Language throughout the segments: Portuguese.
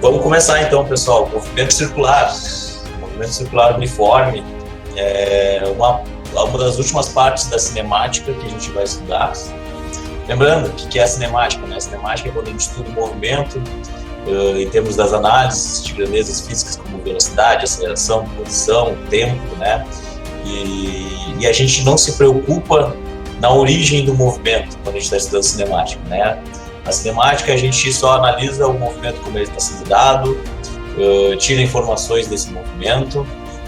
Vamos começar então, pessoal. Movimento circular. Movimento circular uniforme é uma das últimas partes da cinemática que a gente vai estudar. Lembrando, o que é a cinemática? Né? A cinemática é quando a gente estuda o movimento em termos das análises de grandezas físicas como velocidade, aceleração, posição, tempo, né? E a gente não se preocupa na origem do movimento quando a gente está estudando cinemática, né? A cinemática, a gente só analisa o movimento como ele está sendo dado, tira informações desse movimento,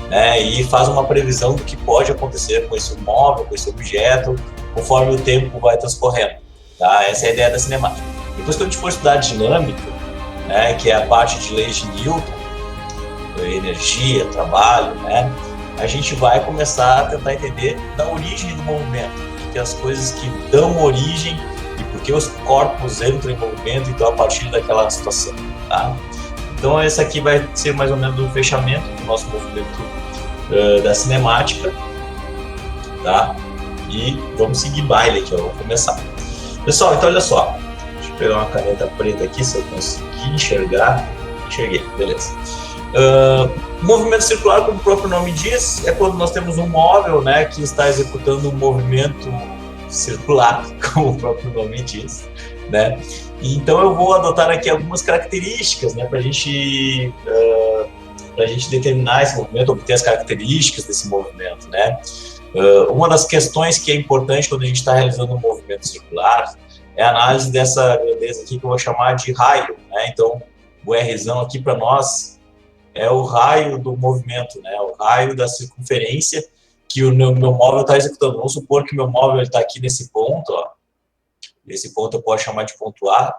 né, e faz uma previsão do que pode acontecer com esse móvel, com esse objeto, conforme o tempo vai transcorrendo. Tá? Essa é a ideia da cinemática. Depois, quando a gente for estudar dinâmica, né, que é a parte de leis de Newton, energia, trabalho, né, a gente vai começar a tentar entender da origem do movimento, que as coisas que dão origem e porque os corpos entram em movimento, então a partir daquela situação, tá? Então esse aqui vai ser mais ou menos o fechamento do nosso movimento da cinemática, tá? E vamos seguir baile aqui, ó, vamos começar. Pessoal, então olha só, deixa eu pegar uma caneta preta aqui, se eu conseguir enxergar. Enxerguei, beleza. Movimento circular, como o próprio nome diz, é quando nós temos um móvel, né, que está executando um movimento circular, como o próprio nome diz, né? Então eu vou adotar aqui algumas características, né, para a gente determinar esse movimento, obter as características desse movimento, né? Uma das questões que é importante quando a gente está realizando um movimento circular é a análise dessa grandeza aqui que eu vou chamar de raio, né? Então o Rzão aqui para nós é o raio do movimento, né? O raio da circunferência que o meu móvel está executando. Vamos supor que o meu móvel está aqui nesse ponto, ó. Esse ponto eu posso chamar de ponto A,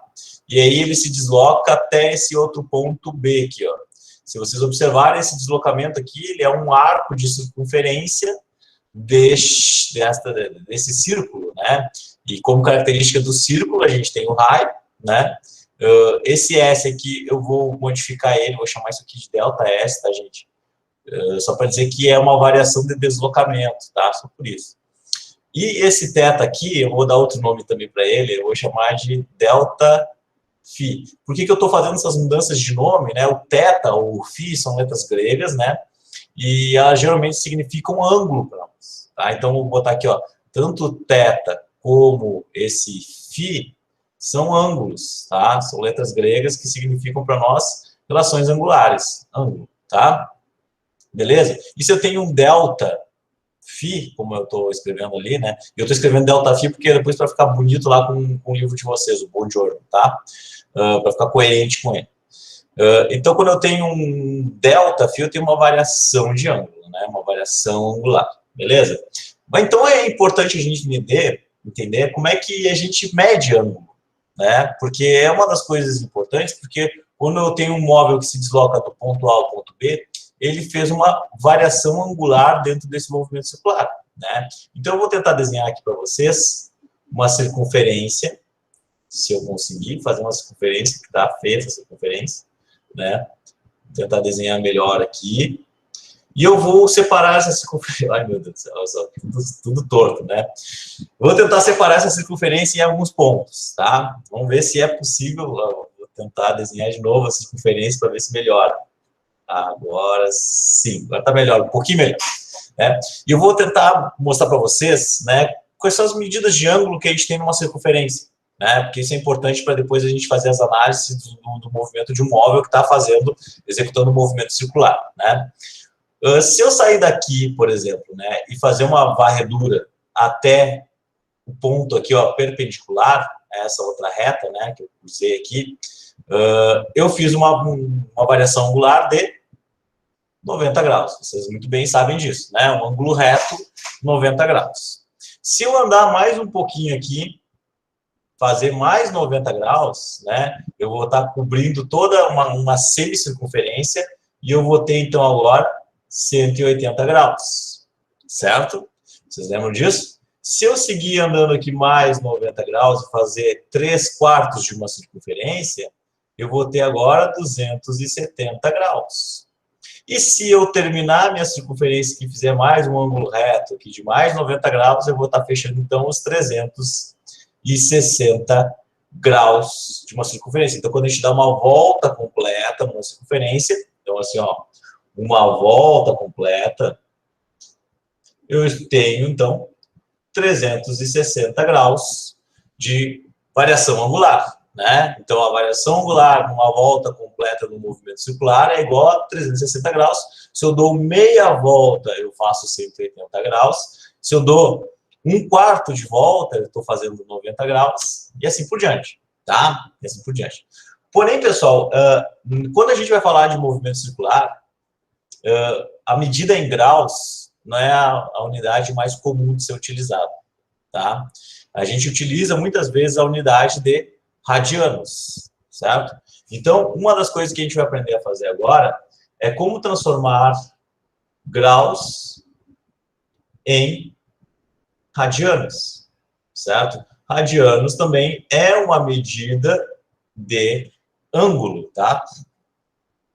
e aí ele se desloca até esse outro ponto B aqui, ó. Se vocês observarem esse deslocamento aqui, ele é um arco de circunferência desse círculo, né? E como característica do círculo, a gente tem o raio, né? Esse S aqui, eu vou modificar ele, vou chamar isso aqui de delta S, tá, gente? Só para dizer que é uma variação de deslocamento, tá? Só por isso. E esse θ aqui, eu vou dar outro nome também para ele, eu vou chamar de delta φ. Por que eu estou fazendo essas mudanças de nome, né? O θ ou o φ são letras gregas, né? E elas geralmente significam um ângulo para nós, tá? Então, vou botar aqui, ó, tanto θ como esse φ são ângulos, tá? São letras gregas que significam para nós relações angulares, ângulo, tá? Beleza? E se eu tenho um delta φ, como eu estou escrevendo ali, né? Eu estou escrevendo delta φ porque depois para ficar bonito lá com o livro de vocês, o Buongiorno, tá? Para ficar coerente com ele. Então, quando eu tenho um delta φ, eu tenho uma variação de ângulo, né? Uma variação angular, beleza? Mas então é importante a gente entender como é que a gente mede ângulo, né? Porque é uma das coisas importantes, porque quando eu tenho um móvel que se desloca do ponto A ao ponto B, ele fez uma variação angular dentro desse movimento circular, né? Então, eu vou tentar desenhar aqui para vocês uma circunferência, se eu conseguir fazer uma circunferência, que está feia essa circunferência, né? Vou tentar desenhar melhor aqui. E eu vou separar essa circunferência. Ai, meu Deus do céu, olha só, tudo torto, né? Vou tentar separar essa circunferência em alguns pontos, tá? Vamos ver se é possível. Vou tentar desenhar de novo a circunferência para ver se melhora. Agora sim, agora está melhor, um pouquinho melhor, né? E eu vou tentar mostrar para vocês, né, quais são as medidas de ângulo que a gente tem numa circunferência, né? Porque isso é importante para depois a gente fazer as análises do movimento de um móvel que está executando um movimento circular, né? Se eu sair daqui, por exemplo, né, e fazer uma varredura até o ponto aqui, ó, perpendicular a essa outra reta, né, que eu cruzei aqui, eu fiz uma variação angular de 90 graus. Vocês muito bem sabem disso, né? Um ângulo reto, 90 graus. Se eu andar mais um pouquinho aqui, fazer mais 90 graus, né? Eu vou estar cobrindo toda uma semicircunferência e eu vou ter, então, agora 180 graus, certo? Vocês lembram disso? Se eu seguir andando aqui mais 90 graus e fazer 3/4 de uma circunferência, eu vou ter agora 270 graus. E se eu terminar minha circunferência que fizer mais um ângulo reto aqui de mais 90 graus, eu vou estar fechando, então, os 360 graus de uma circunferência. Então, quando a gente dá uma volta completa numa circunferência, então assim, ó, uma volta completa, eu tenho, então, 360 graus de variação angular, né? Então, a variação angular numa volta completa do movimento circular é igual a 360 graus. Se eu dou meia volta, eu faço 180 graus. Se eu dou um quarto de volta, eu estou fazendo 90 graus, e assim por diante, tá? E assim por diante. Porém, pessoal, quando a gente vai falar de movimento circular, a medida em graus não é a unidade mais comum de ser utilizada, tá? A gente utiliza muitas vezes a unidade de radianos, certo? Então, uma das coisas que a gente vai aprender a fazer agora é como transformar graus em radianos, certo? Radianos também é uma medida de ângulo, tá?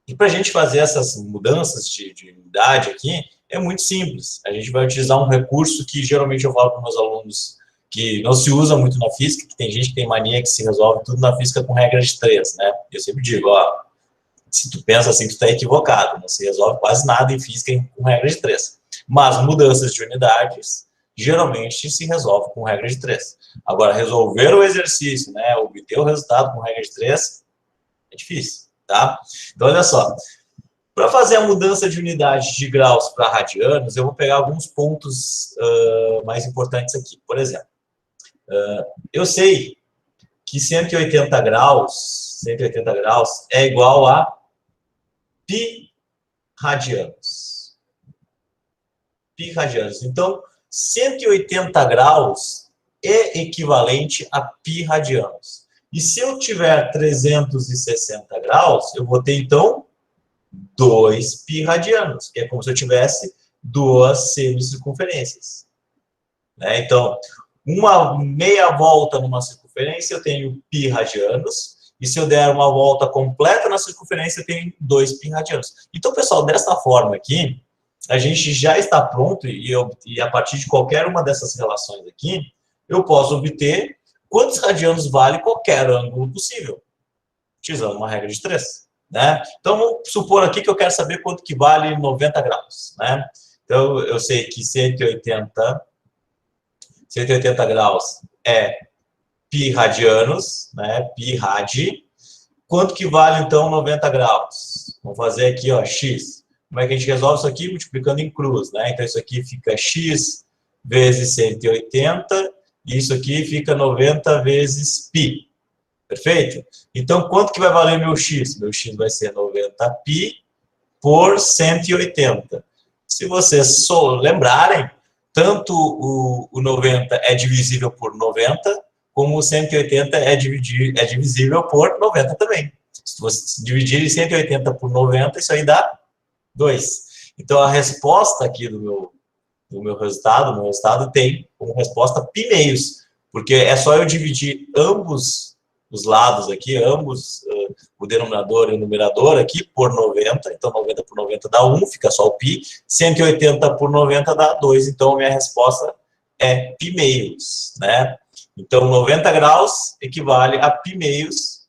E para a gente fazer essas mudanças de unidade aqui, é muito simples. A gente vai utilizar um recurso que geralmente eu falo para os meus alunos que não se usa muito na física, que tem gente que tem mania que se resolve tudo na física com regra de 3, né? Eu sempre digo, ó, se tu pensa assim, tu está equivocado, não se resolve quase nada em física com regra de 3. Mas mudanças de unidades geralmente se resolve com regra de 3. Agora, resolver o exercício, né, obter o resultado com regra de 3, é difícil, tá? Então, olha só. Para fazer a mudança de unidade de graus para radianos, eu vou pegar alguns pontos mais importantes aqui. Por exemplo, eu sei que 180 graus é igual a π radianos. Π radianos. Então, 180 graus é equivalente a π radianos. E se eu tiver 360 graus, eu vou ter, então, 2 π radianos, que é como se eu tivesse duas semicircunferências. Né? Então, uma meia volta numa circunferência, eu tenho π radianos, e se eu der uma volta completa na circunferência, eu tenho 2 π radianos. Então, pessoal, dessa forma aqui, a gente já está pronto, e a partir de qualquer uma dessas relações aqui, eu posso obter quantos radianos vale qualquer ângulo possível, utilizando uma regra de 3. Né? Então, vamos supor aqui que eu quero saber quanto que vale 90 graus. Né? Então, eu sei que 180 graus é π radianos, né? Π radi. Quanto que vale, então, 90 graus? Vamos fazer aqui, ó, x. Como é que a gente resolve isso aqui? Multiplicando em cruz. Né? Então, isso aqui fica x vezes 180, e isso aqui fica 90 vezes π. Perfeito? Então, quanto que vai valer meu x? Meu x vai ser 90π por 180. Se vocês lembrarem, tanto o 90 é divisível por 90, como o 180 é divisível por 90 também. Se você dividir 180 por 90, isso aí dá 2. Então, a resposta aqui do meu resultado tem como resposta π meios, porque é só eu dividir ambos os lados aqui, o denominador e o numerador aqui, por 90, então 90 por 90 dá 1, fica só o π, 180 por 90 dá 2, então a minha resposta é π meios, né? Então 90 graus equivale a π meios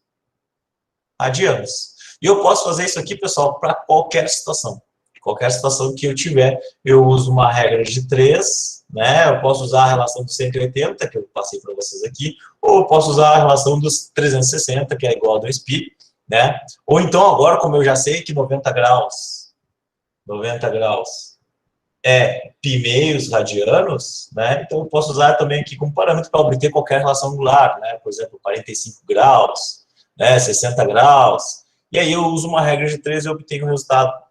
radianos. E eu posso fazer isso aqui, pessoal, para qualquer situação. Qualquer situação que eu tiver, eu uso uma regra de 3, né? Eu posso usar a relação dos 180, que eu passei para vocês aqui, ou eu posso usar a relação dos 360, que é igual a 2π, né? Ou então, agora, como eu já sei que 90 graus é π meios radianos, né? Então, eu posso usar também aqui como parâmetro para obter qualquer relação angular, né? Por exemplo, 45 graus, né? 60 graus. E aí eu uso uma regra de 3 e obtenho o resultado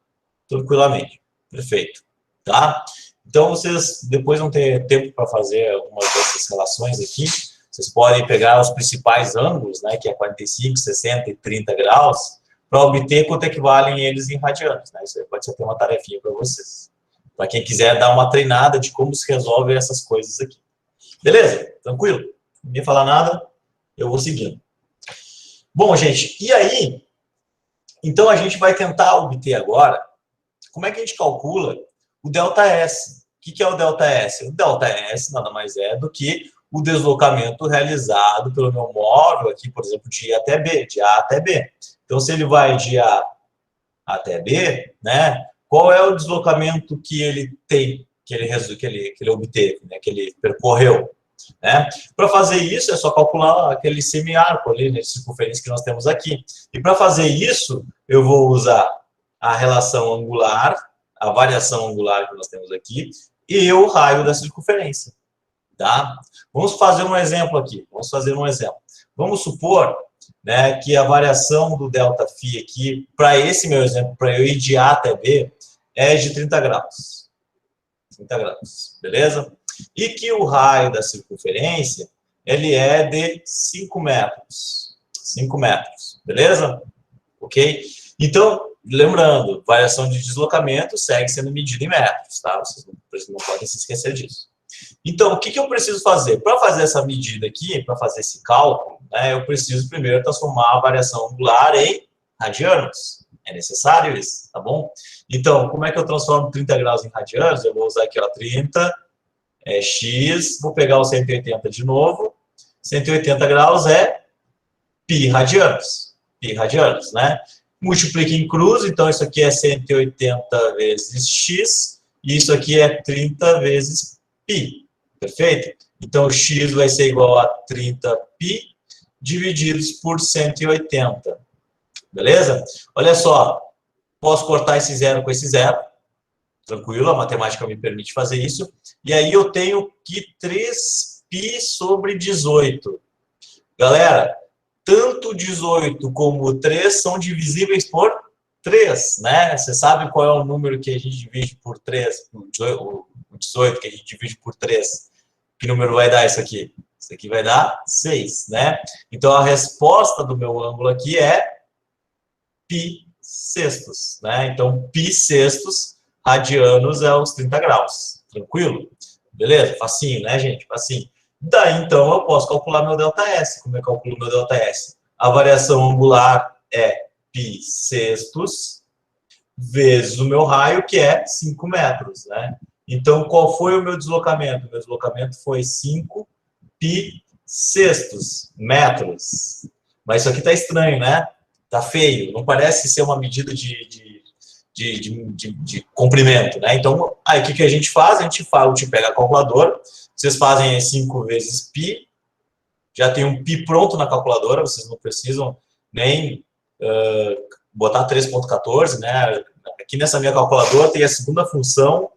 tranquilamente. Perfeito. Tá? Então, vocês depois vão ter tempo para fazer algumas dessas relações aqui. Vocês podem pegar os principais ângulos, né, que é 45, 60 e 30 graus, para obter quanto equivalem eles em radianos. Né? Isso aí pode ser até uma tarefinha para vocês. Para quem quiser dar uma treinada de como se resolve essas coisas aqui. Beleza? Tranquilo? Não ia falar nada, eu vou seguindo. Bom, gente, e aí? Então, a gente vai tentar obter agora como é que a gente calcula o ΔS. O que é o ΔS? O ΔS nada mais é do que o deslocamento realizado pelo meu móvel aqui, por exemplo, de A até B, de A até B. Então, se ele vai de A até B, né, qual é o deslocamento que ele tem, que ele obteve, né, que ele percorreu? Né? Para fazer isso, é só calcular aquele semi-arco ali, né, de circunferência que nós temos aqui. E para fazer isso, eu vou usar a relação angular, a variação angular que nós temos aqui, e o raio da circunferência. Tá? Vamos fazer um exemplo aqui. Vamos supor, né, que a variação do ΔΦ aqui, para esse meu exemplo, para eu ir de A até B, é de 30 graus. 30 graus, beleza? E que o raio da circunferência, ele é de 5 metros. 5 metros, beleza? Ok? Então, lembrando, variação de deslocamento segue sendo medida em metros, tá? Vocês não podem se esquecer disso. Então, o que eu preciso fazer? Para fazer essa medida aqui, para fazer esse cálculo, né, eu preciso primeiro transformar a variação angular em radianos. É necessário isso, tá bom? Então, como é que eu transformo 30 graus em radianos? Eu vou usar aqui, ó, 30, x, vou pegar o 180 de novo. 180 graus é π radianos. Π radianos, né? Multiplica em cruz, então isso aqui é 180 vezes x, e isso aqui é 30 vezes π, perfeito? Então, x vai ser igual a 30π divididos por 180, beleza? Olha só, posso cortar esse zero com esse zero, tranquilo, a matemática me permite fazer isso, e aí eu tenho que 3π sobre 18. Galera, tanto 18 como 3 são divisíveis por 3, né? Você sabe qual é o número que a gente divide por 3? O 18 que a gente divide por 3. Que número vai dar isso aqui? Isso aqui vai dar 6, né? Então, a resposta do meu ângulo aqui é π sextos, né? Então, π sextos radianos é os 30 graus. Tranquilo? Beleza? Facinho, né, gente? Facinho. Daí, então, eu posso calcular meu ΔS. Como eu calculo meu ΔS? A variação angular é π sextos vezes o meu raio, que é 5 metros, né? Então, qual foi o meu deslocamento? Meu deslocamento foi 5π sextos metros. Mas isso aqui tá estranho, né? Tá feio. Não parece ser uma medida de comprimento, né? Então, aí o que a gente faz? A gente pega a calculadora, vocês fazem 5 vezes π, já tem um π pronto na calculadora, vocês não precisam nem botar 3.14, né? Aqui nessa minha calculadora tem a segunda função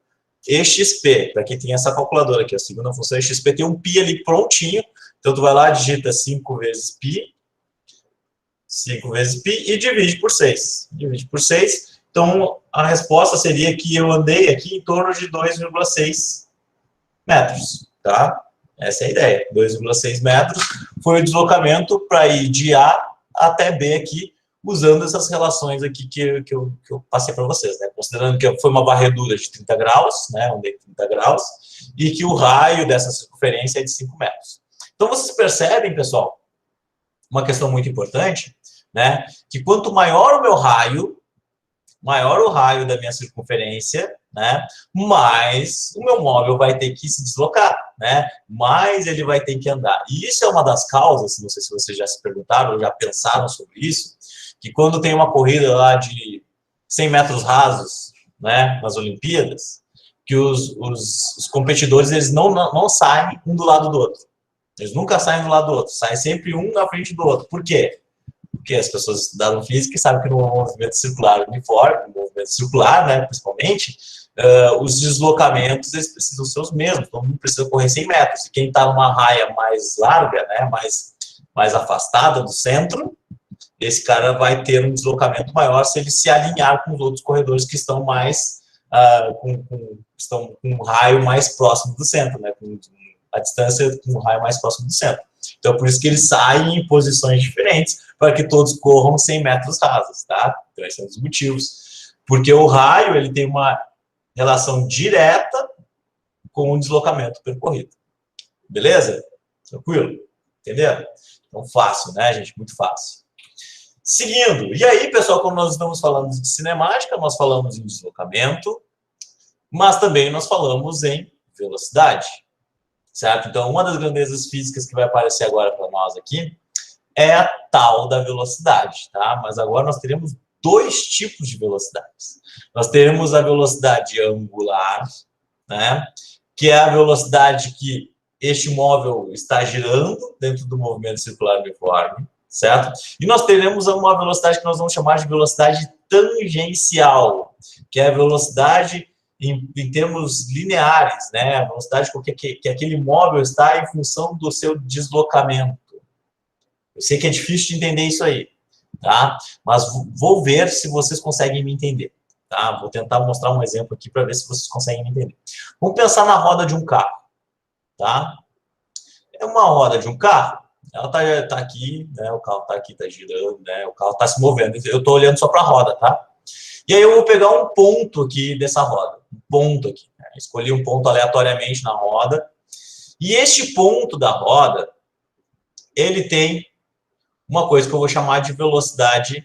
EXP, para quem tem essa calculadora aqui, a segunda função EXP tem um π ali prontinho, então tu vai lá, digita 5 vezes π e divide por 6. Divide por 6, então a resposta seria que eu andei aqui em torno de 2,6 metros, tá? Essa é a ideia, 2,6 metros foi o deslocamento para ir de A até B aqui, usando essas relações aqui que eu passei para vocês, né? Considerando que foi uma varredura de 30 graus, né? Andei 30 graus, e que o raio dessa circunferência é de 5 metros. Então, vocês percebem, pessoal, uma questão muito importante, né? Que quanto maior o meu raio, maior o raio da minha circunferência, né? Mais o meu móvel vai ter que se deslocar, né? Mais ele vai ter que andar. E isso é uma das causas, não sei se vocês já se perguntaram ou já pensaram sobre isso, que quando tem uma corrida lá de 100 metros rasos, né, nas Olimpíadas, que os competidores eles não saem um do lado do outro. Eles nunca saem do lado do outro, saem sempre um na frente do outro. Por quê? Porque as pessoas estudaram física e sabem que no movimento circular uniforme, no movimento circular, né, principalmente, os deslocamentos eles precisam ser os mesmos, todo mundo precisa correr 100 metros. E quem está numa raia mais larga, né, mais afastada do centro, esse cara vai ter um deslocamento maior se ele se alinhar com os outros corredores que estão mais estão com um raio mais próximo do centro, né, com a distância com um raio mais próximo do centro. Então, por isso que eles saem em posições diferentes, para que todos corram 100 metros rasos, tá? Então, esse é um dos motivos. Porque o raio, ele tem uma relação direta com o deslocamento percorrido. Beleza? Tranquilo? Entenderam? Então, fácil, né, gente? Muito fácil. Seguindo. E aí, pessoal, como nós estamos falando de cinemática, nós falamos em deslocamento, mas também nós falamos em velocidade. certo? Então, uma das grandezas físicas que vai aparecer agora para nós aqui é a tal da velocidade, tá? Mas agora nós teremos dois tipos de velocidades. Nós teremos a velocidade angular, né? Que é a velocidade que este móvel está girando dentro do movimento circular uniforme, certo? E nós teremos uma velocidade que nós vamos chamar de velocidade tangencial, que é a velocidade em termos lineares, né? A velocidade que aquele móvel está em função do seu deslocamento. Eu sei que é difícil de entender isso aí, tá? Mas vou ver se vocês conseguem me entender, tá? Vou tentar mostrar um exemplo aqui para ver se vocês conseguem me entender. Vamos pensar na roda de um carro, tá? É uma roda de um carro, ela tá aqui, né? O carro tá aqui, tá girando, né? O carro tá se movendo. Eu tô olhando só para a roda, tá? E aí eu vou pegar um ponto aqui dessa roda, um ponto aqui, né? Escolhi um ponto aleatoriamente na roda. E este ponto da roda, ele tem uma coisa que eu vou chamar de velocidade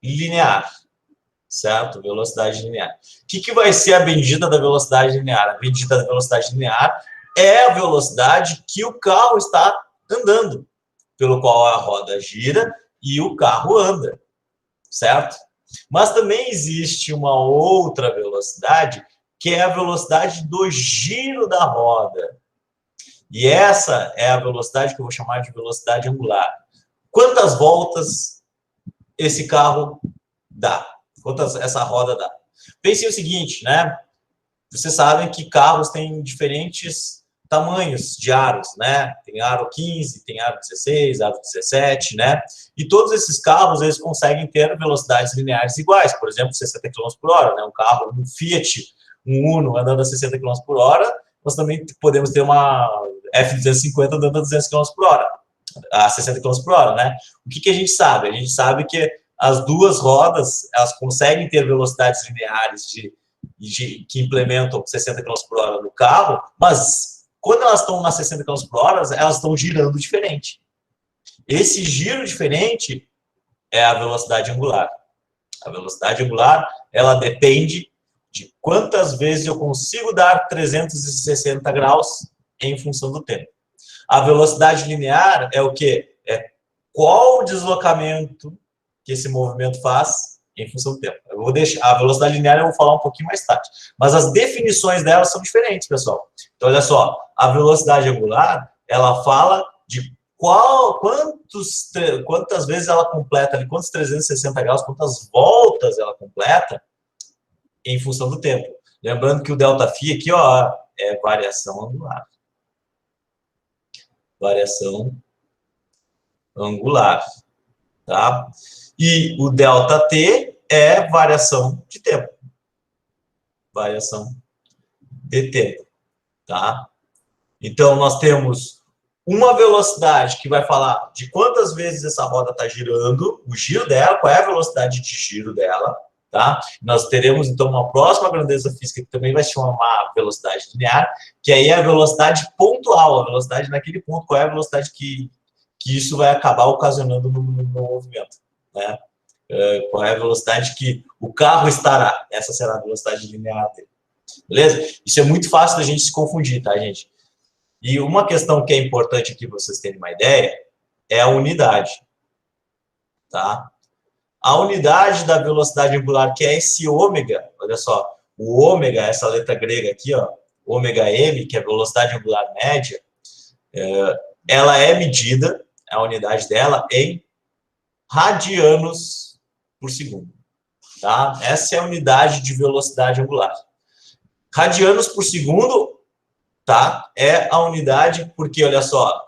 linear, certo? Velocidade linear. O que vai ser a bendita da velocidade linear? A bendita da velocidade linear é a velocidade que o carro está andando, pelo qual a roda gira e o carro anda, certo? Mas também existe uma outra velocidade, que é a velocidade do giro da roda. E essa é a velocidade que eu vou chamar de velocidade angular. Quantas voltas esse carro dá? Quantas essa roda dá? Pense o seguinte, né? Vocês sabem que carros têm diferentes tamanhos de aros, né? Tem aro 15, tem aro 16, aro 17, né? E todos esses carros, eles conseguem ter velocidades lineares iguais. Por exemplo, 60 km por hora, né? Um carro, um Fiat, um Uno andando a 60 km por hora, nós também podemos ter uma F250 andando a 200 km por hora, a 60 km por hora, né? O que a gente sabe? A gente sabe que as duas rodas, elas conseguem ter velocidades lineares que implementam 60 km por hora no carro, mas quando elas estão nas 60 km por hora, elas estão girando diferente. Esse giro diferente é a velocidade angular. A velocidade angular, ela depende de quantas vezes eu consigo dar 360 graus em função do tempo. A velocidade linear é o quê? É qual o deslocamento que esse movimento faz em função do tempo. Eu vou deixar a velocidade linear, eu vou falar um pouquinho mais tarde. Mas as definições delas são diferentes, pessoal. Então, olha só, a velocidade angular, ela fala de quantas vezes ela completa, quantos 360 graus, quantas voltas ela completa em função do tempo. Lembrando que o ΔΦ aqui, ó, é variação angular. Variação angular, tá? E o ΔT é variação de tempo. Variação de tempo, tá? Então, nós temos uma velocidade que vai falar de quantas vezes essa roda está girando, o giro dela, qual é a velocidade de giro dela, tá? Nós teremos, então, uma próxima grandeza física que também vai se chamar velocidade linear, que aí é a velocidade pontual, a velocidade naquele ponto, qual é a velocidade que isso vai acabar ocasionando no movimento, né? Qual é a velocidade que o carro estará, essa será a velocidade linear dele, beleza? Isso é muito fácil da gente se confundir, tá, gente? E uma questão que é importante aqui vocês terem uma ideia é a unidade, tá? A unidade da velocidade angular, que é esse ômega, olha só, o ômega, essa letra grega aqui, ó, ômega m, que é a velocidade angular média, ela é medida, a unidade dela, em radianos por segundo, tá? Essa é a unidade de velocidade angular. Radianos por segundo, tá? É a unidade, porque, olha só,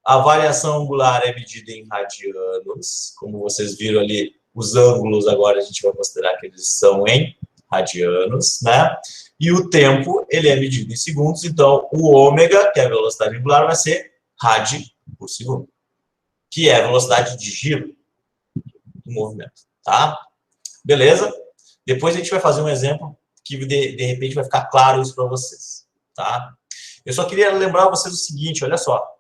a variação angular é medida em radianos, como vocês viram ali, os ângulos agora a gente vai considerar que eles são em radianos, né? E o tempo, ele é medido em segundos, então o ômega, que é a velocidade angular, vai ser rad por segundo, que é a velocidade de giro do movimento, tá? Beleza? Depois a gente vai fazer um exemplo que de repente vai ficar claro isso para vocês, tá? Eu só queria lembrar vocês o seguinte, olha só.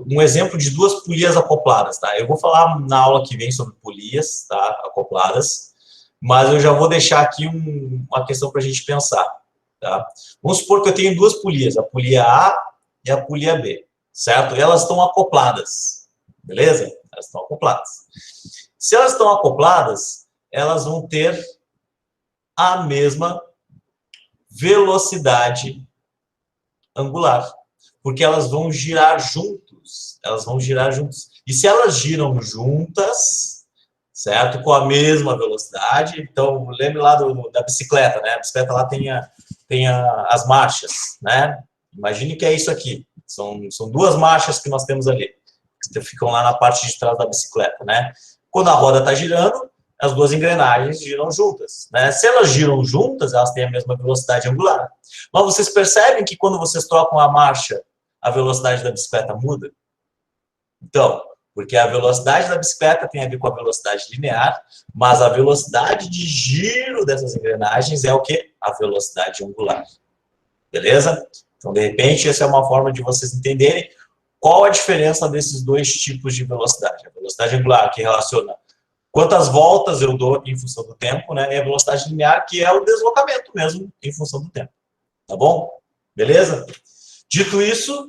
Um exemplo de duas polias acopladas, tá? Eu vou falar na aula que vem sobre polias, tá? Acopladas, mas eu já vou deixar aqui uma questão para a gente pensar, tá? Vamos supor que eu tenho duas polias, a polia A e a polia B, certo? E elas estão acopladas, beleza? Elas estão acopladas. Se elas estão acopladas, elas vão ter a mesma velocidade angular, porque elas vão girar juntos. Elas vão girar juntos. E se elas giram juntas, certo? Com a mesma velocidade, então lembre lá da bicicleta, né? A bicicleta lá tem as marchas, né? Imagine que é isso aqui. São duas marchas que nós temos ali, que ficam lá na parte de trás da bicicleta, né? Quando a roda está girando, as duas engrenagens giram juntas, né? Se elas giram juntas, elas têm a mesma velocidade angular. Mas vocês percebem que quando vocês trocam a marcha, a velocidade da bicicleta muda? Então, porque a velocidade da bicicleta tem a ver com a velocidade linear, mas a velocidade de giro dessas engrenagens é o quê? A velocidade angular. Beleza? Então, de repente, essa é uma forma de vocês entenderem qual a diferença desses dois tipos de velocidade. A velocidade angular, que relaciona quantas voltas eu dou em função do tempo, né? E a velocidade linear, que é o deslocamento mesmo em função do tempo. Tá bom? Beleza? Dito isso,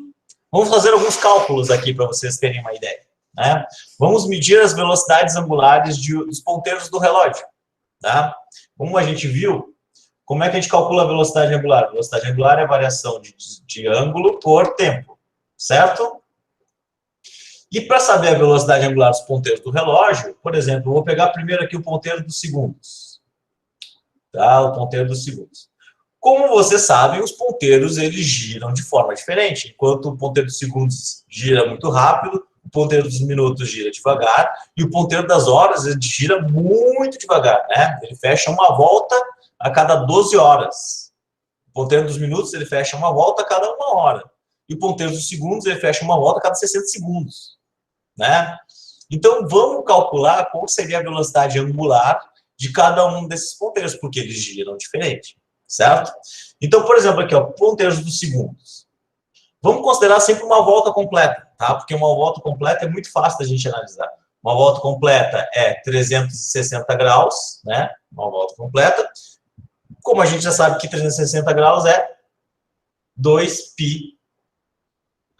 vamos fazer alguns cálculos aqui para vocês terem uma ideia, né? Vamos medir as velocidades angulares dos ponteiros do relógio, tá? Como a gente viu, como é que a gente calcula a velocidade angular? A velocidade angular é a variação de ângulo por tempo, certo? E para saber a velocidade angular dos ponteiros do relógio, por exemplo, eu vou pegar primeiro aqui o ponteiro dos segundos, tá? O ponteiro dos segundos. Como vocês sabem, os ponteiros eles giram de forma diferente. Enquanto o ponteiro dos segundos gira muito rápido, o ponteiro dos minutos gira devagar, e o ponteiro das horas ele gira muito devagar, né? Ele fecha uma volta a cada 12 horas. O ponteiro dos minutos ele fecha uma volta a cada 1 hora. E o ponteiro dos segundos ele fecha uma volta a cada 60 segundos, né? Então vamos calcular qual seria a velocidade angular de cada um desses ponteiros, porque eles giram diferente, certo? Então, por exemplo, aqui, ó, ponteiros dos segundos. Vamos considerar sempre uma volta completa, tá? Porque uma volta completa é muito fácil da gente analisar. Uma volta completa é 360 graus, né? Uma volta completa. Como a gente já sabe que 360 graus é 2π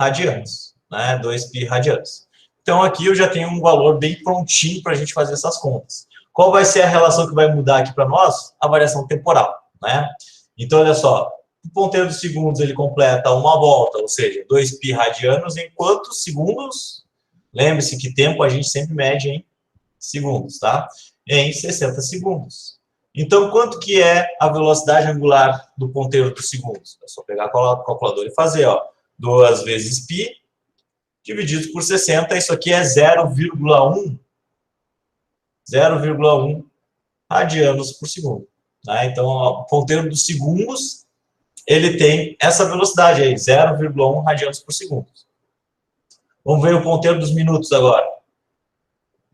radianos, né? 2π radianos. Então, aqui eu já tenho um valor bem prontinho para a gente fazer essas contas. Qual vai ser a relação que vai mudar aqui para nós? A variação temporal, né? Então, olha só, o ponteiro dos segundos ele completa uma volta, ou seja, 2π radianos em quantos segundos? Lembre-se que tempo a gente sempre mede em segundos, tá? Em 60 segundos. Então, quanto que é a velocidade angular do ponteiro dos segundos? É só pegar a calculadora e fazer, ó. 2 vezes π dividido por 60, isso aqui é 0,1 radianos por segundo. Tá? Então, o ponteiro dos segundos, ele tem essa velocidade aí, 0,1 radianos por segundo. Vamos ver o ponteiro dos minutos agora.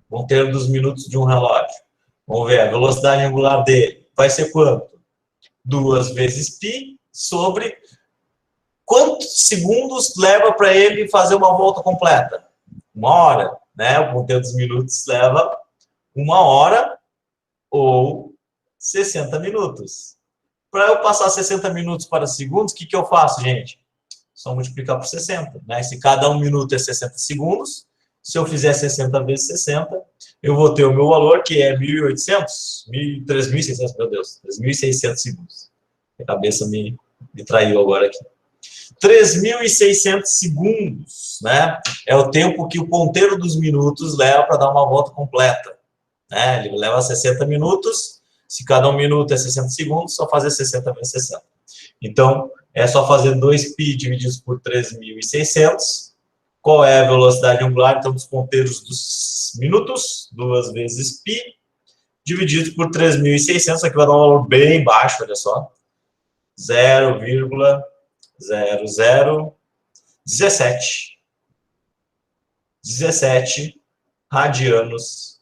Ponteiro dos minutos de um relógio. Vamos ver, a velocidade angular dele vai ser quanto? 2 vezes π sobre quantos segundos leva para ele fazer uma volta completa? 1 hora, né? O ponteiro dos minutos leva 1 hora ou 60 minutos. Para eu passar 60 minutos para segundos, o que eu faço, gente? Só multiplicar por 60, né? Se cada 1 minuto é 60 segundos, se eu fizer 60 vezes 60, eu vou ter o meu valor, que é 1.800, 3.600, meu Deus, 3.600 segundos. A cabeça me traiu agora aqui. 3.600 segundos, né? É o tempo que o ponteiro dos minutos leva para dar uma volta completa, né? Ele leva 60 minutos, se cada 1 minuto é 60 segundos, só fazer 60 vezes 60. Então, é só fazer 2π divididos por 3.600. Qual é a velocidade angular, então, dos ponteiros dos minutos? 2 vezes π dividido por 3.600, aqui vai dar um valor bem baixo, olha só. 0,0017. 17 radianos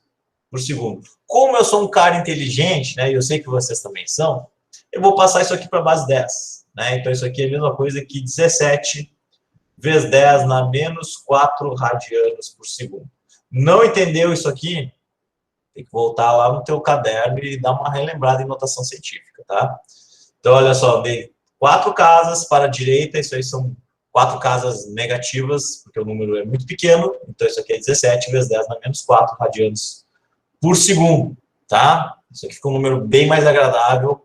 por segundo. Como eu sou um cara inteligente, né, e eu sei que vocês também são, eu vou passar isso aqui para a base 10. Né? Então, isso aqui é a mesma coisa que 17 vezes 10 na menos 4 radianos por segundo. Não entendeu isso aqui? Tem que voltar lá no teu caderno e dar uma relembrada em notação científica, tá? Então, olha só, 4 casas para a direita, isso aí são 4 casas negativas, porque o número é muito pequeno, então isso aqui é 17 vezes 10 na menos 4 radianos por segundo, tá? Isso aqui fica um número bem mais agradável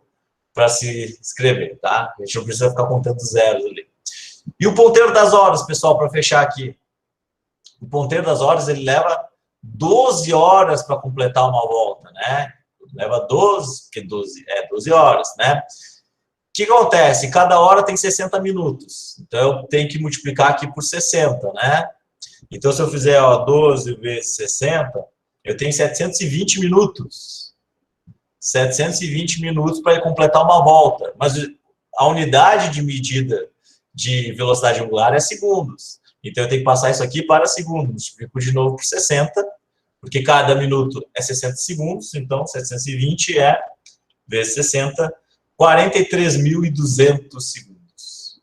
para se escrever, tá? A gente não precisa ficar contando zeros ali. E o ponteiro das horas, pessoal, para fechar aqui. O ponteiro das horas, ele leva 12 horas para completar uma volta, né? Leva 12, porque 12 horas, né? O que acontece? Cada hora tem 60 minutos. Então, eu tenho que multiplicar aqui por 60, né? Então, se eu fizer 12 vezes 60, eu tenho 720 minutos. 720 minutos para completar uma volta. Mas a unidade de medida de velocidade angular é segundos. Então, eu tenho que passar isso aqui para segundos. Multiplico de novo por 60, porque cada minuto é 60 segundos. Então, 720 vezes 60, 43.200 segundos.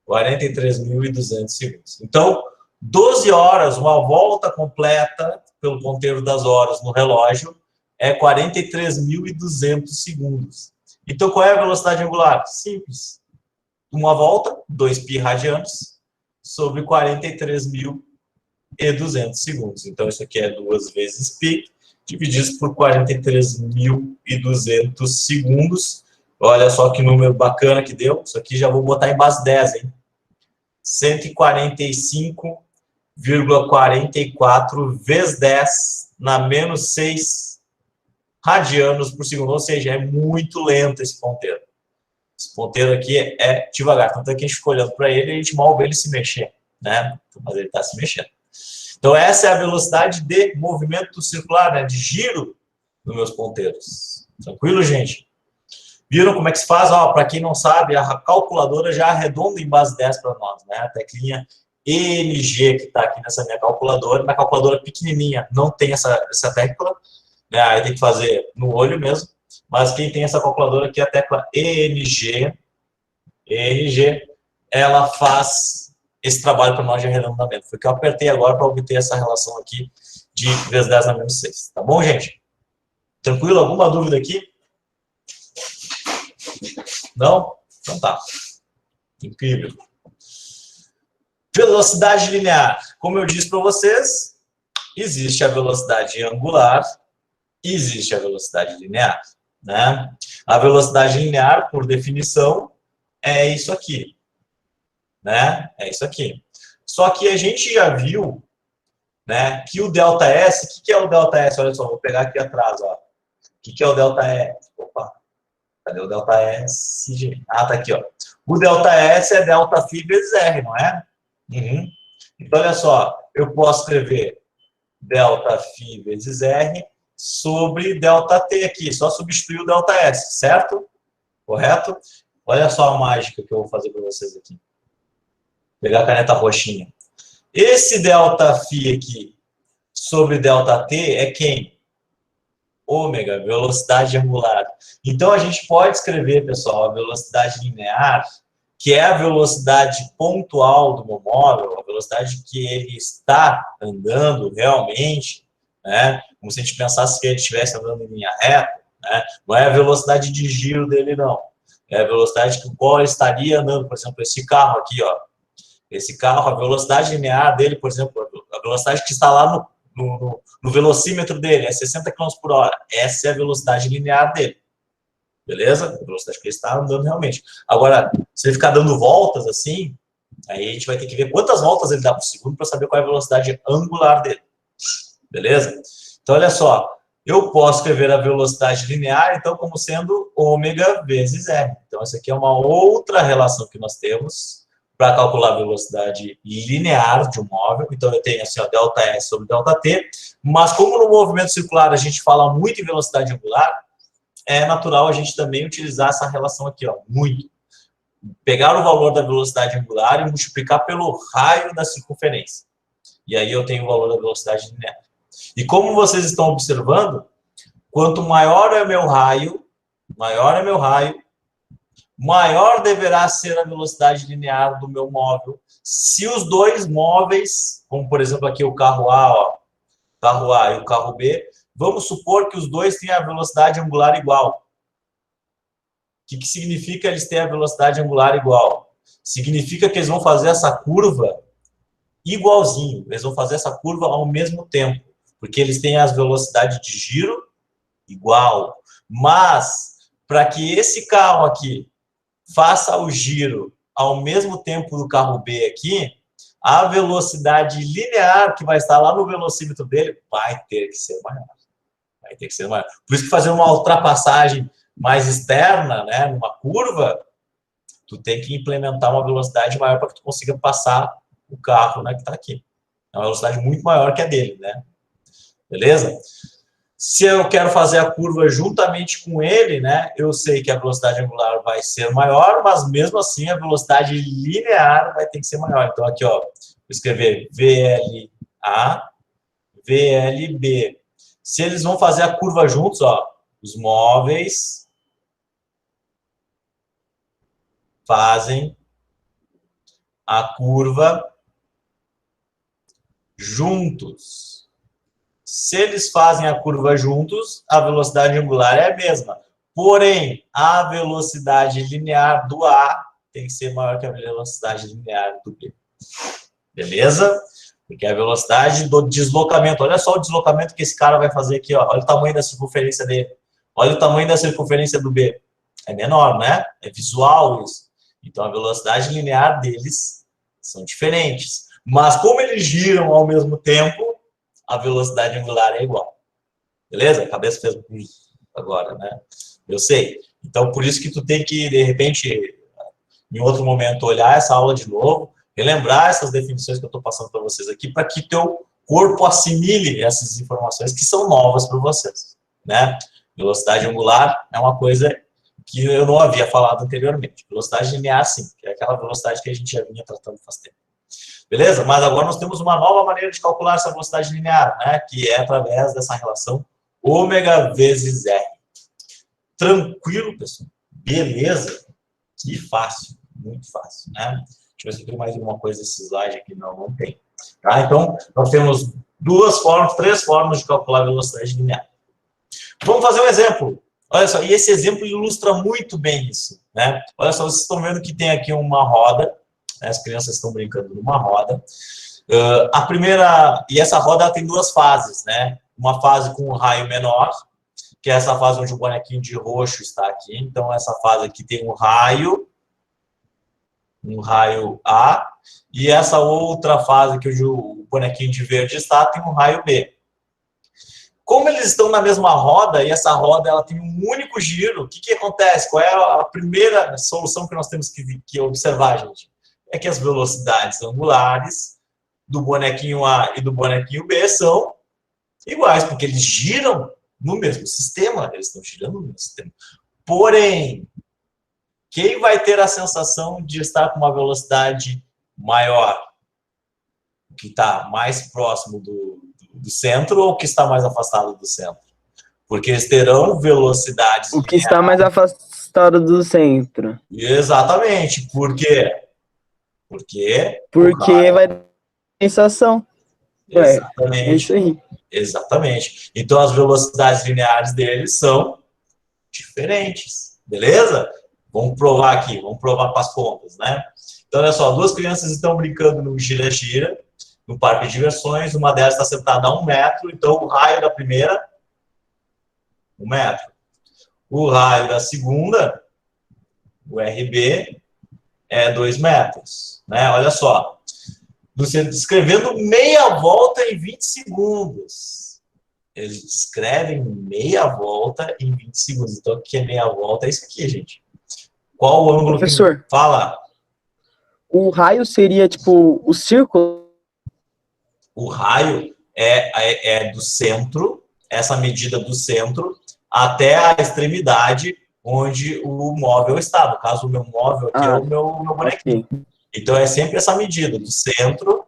43.200 segundos. Então, 12 horas, uma volta completa pelo ponteiro das horas no relógio, é 43.200 segundos. Então, qual é a velocidade angular? Simples. Uma volta, 2π radianos, sobre 43.200 segundos. Então, isso aqui é 2 vezes π, dividido por 43.200 segundos. Olha só que número bacana que deu. Isso aqui já vou botar em base 10, hein? 145,44 vezes 10 na menos 6 radianos por segundo. Ou seja, é muito lento esse ponteiro. Esse ponteiro aqui é devagar. Tanto é que a gente fica olhando para ele e a gente mal vê ele se mexer, né? Mas ele está se mexendo. Então, essa é a velocidade de movimento circular, né? De giro dos meus ponteiros. Tranquilo, gente? Viram como é que se faz? Para quem não sabe, a calculadora já arredonda em base 10 para nós, né? A teclinha ENG que está aqui nessa minha calculadora. Na calculadora pequenininha não tem essa tecla, né? Aí tem que fazer no olho mesmo. Mas quem tem essa calculadora aqui, a tecla ENG, ela faz esse trabalho para nós de arredondamento. Foi o que eu apertei agora para obter essa relação aqui de vezes 10 na menos 6. Tá bom, gente? Tranquilo? Alguma dúvida aqui? Não? Então tá. Incrível. Velocidade linear. Como eu disse para vocês, existe a velocidade angular e existe a velocidade linear, né? A velocidade linear, por definição, é isso aqui, né? É isso aqui. Só que a gente já viu, né, que o ΔS, o que é o ΔS? Olha só, vou pegar aqui atrás, ó. O que é o ΔS? Opa, cadê o ΔS? Ah, tá aqui, ó. O ΔS é ΔΦ vezes R, não é? Uhum. Então, olha só, eu posso escrever ΔΦ vezes R sobre ΔT aqui, só substituir o ΔS, certo? Correto? Olha só a mágica que eu vou fazer para vocês aqui. Vou pegar a caneta roxinha. Esse ΔΦ aqui sobre ΔT é quem? Ômega, velocidade angular. Então, a gente pode escrever, pessoal, a velocidade linear, que é a velocidade pontual do meu móvel, a velocidade que ele está andando realmente, né? Como se a gente pensasse que ele estivesse andando em linha reta, né? Não é a velocidade de giro dele, não. É a velocidade com qual ele estaria andando. Por exemplo, esse carro aqui, ó. Esse carro, a velocidade linear dele, por exemplo, a velocidade que está lá no velocímetro dele é 60 km por hora. Essa é a velocidade linear dele. Beleza? A velocidade que ele está andando realmente. Agora, se ele ficar dando voltas assim, aí a gente vai ter que ver quantas voltas ele dá por segundo para saber qual é a velocidade angular dele. Beleza? Então, olha só. Eu posso escrever a velocidade linear, então, como sendo ômega vezes R. Então, essa aqui é uma outra relação que nós temos para calcular a velocidade linear de um móvel. Então, eu tenho assim, ó, ΔS sobre ΔT. Mas, como no movimento circular a gente fala muito em velocidade angular, é natural a gente também utilizar essa relação aqui, ó, muito. Pegar o valor da velocidade angular e multiplicar pelo raio da circunferência. E aí eu tenho o valor da velocidade linear. E como vocês estão observando, quanto maior é meu raio, maior deverá ser a velocidade linear do meu móvel. Se os dois móveis, como por exemplo aqui o carro A, ó, carro A e o carro B, vamos supor que os dois têm a velocidade angular igual. que significa eles terem a velocidade angular igual? Significa que eles vão fazer essa curva igualzinho, eles vão fazer essa curva ao mesmo tempo, porque eles têm as velocidades de giro igual. Mas, para que esse carro aqui faça o giro ao mesmo tempo do carro B aqui, a velocidade linear que vai estar lá no velocímetro dele vai ter que ser maior. Vai ter que ser maior. Por isso que fazer uma ultrapassagem mais externa, né, numa curva, tu tem que implementar uma velocidade maior para que tu consiga passar o carro, né, que está aqui. É uma velocidade muito maior que a dele, né? Beleza? Se eu quero fazer a curva juntamente com ele, né, eu sei que a velocidade angular vai ser maior, mas mesmo assim a velocidade linear vai ter que ser maior. Então aqui, ó, vou escrever VLA, VLB. Se eles vão fazer a curva juntos, ó, os móveis fazem a curva juntos. Se eles fazem a curva juntos, a velocidade angular é a mesma. Porém, a velocidade linear do A tem que ser maior que a velocidade linear do B. Beleza? Porque a velocidade do deslocamento, olha só o deslocamento que esse cara vai fazer aqui, ó. Olha o tamanho da circunferência dele. Olha o tamanho da circunferência do B. É menor, né? É visual isso. Então, a velocidade linear deles são diferentes. Mas como eles giram ao mesmo tempo, a velocidade angular é igual. Beleza? A cabeça fez agora, né? Eu sei. Então, por isso que tu tem que, de repente, em outro momento, olhar essa aula de novo, relembrar essas definições que eu estou passando para vocês aqui, para que teu corpo assimile essas informações que são novas para vocês, né? Velocidade angular é uma coisa que eu não havia falado anteriormente. Velocidade linear, sim, que é aquela velocidade que a gente já vinha tratando faz tempo. Beleza? Mas agora nós temos uma nova maneira de calcular essa velocidade linear, né? Que é através dessa relação ômega vezes R. Tranquilo, pessoal? Beleza? Que fácil, muito fácil, né? Deixa eu ver se tem mais alguma coisa nesse slide aqui. Não, não tem. Tá? Então, nós temos três formas de calcular a velocidade linear. Vamos fazer um exemplo. Olha só, e esse exemplo ilustra muito bem isso, né? Olha só, vocês estão vendo que tem aqui uma roda, né? As crianças estão brincando numa roda. A primeira, e essa roda ela tem duas fases, né? Uma fase com um raio menor, que é essa fase onde o bonequinho de roxo está aqui. Então, essa fase aqui tem um raio A, e essa outra fase que o bonequinho de verde está, tem um raio B. Como eles estão na mesma roda, e essa roda ela tem um único giro, o que acontece? Qual é a primeira solução que nós temos que observar, gente? É que as velocidades angulares do bonequinho A e do bonequinho B são iguais, porque eles giram no mesmo sistema, eles estão girando no mesmo sistema. Porém, quem vai ter a sensação de estar com uma velocidade maior? O que está mais próximo do centro ou o que está mais afastado do centro? Porque eles terão velocidades... O que está mais afastado do centro. Exatamente. Por quê? Porque vai dar sensação. Exatamente. É isso aí. Exatamente. Então, as velocidades lineares deles são diferentes. Beleza? Vamos provar aqui. Vamos provar com as contas, né? Então, olha só. Duas crianças estão brincando no gira-gira, no parque de diversões. Uma delas está sentada a 1 metro. Então, o raio da primeira, 1 metro. O raio da segunda, o RB, é 2 metros. Né? Olha só. Você escrevendo meia volta em 20 segundos. Eles escrevem meia volta em 20 segundos. Então, o que é meia volta? É isso aqui, gente. Qual o ângulo? Professor, que... Fala. O raio seria, tipo, o círculo? O raio é do centro, essa medida do centro, até a extremidade onde o móvel está. No caso, o meu móvel aqui é o meu bonequinho. Okay. Então, é sempre essa medida, do centro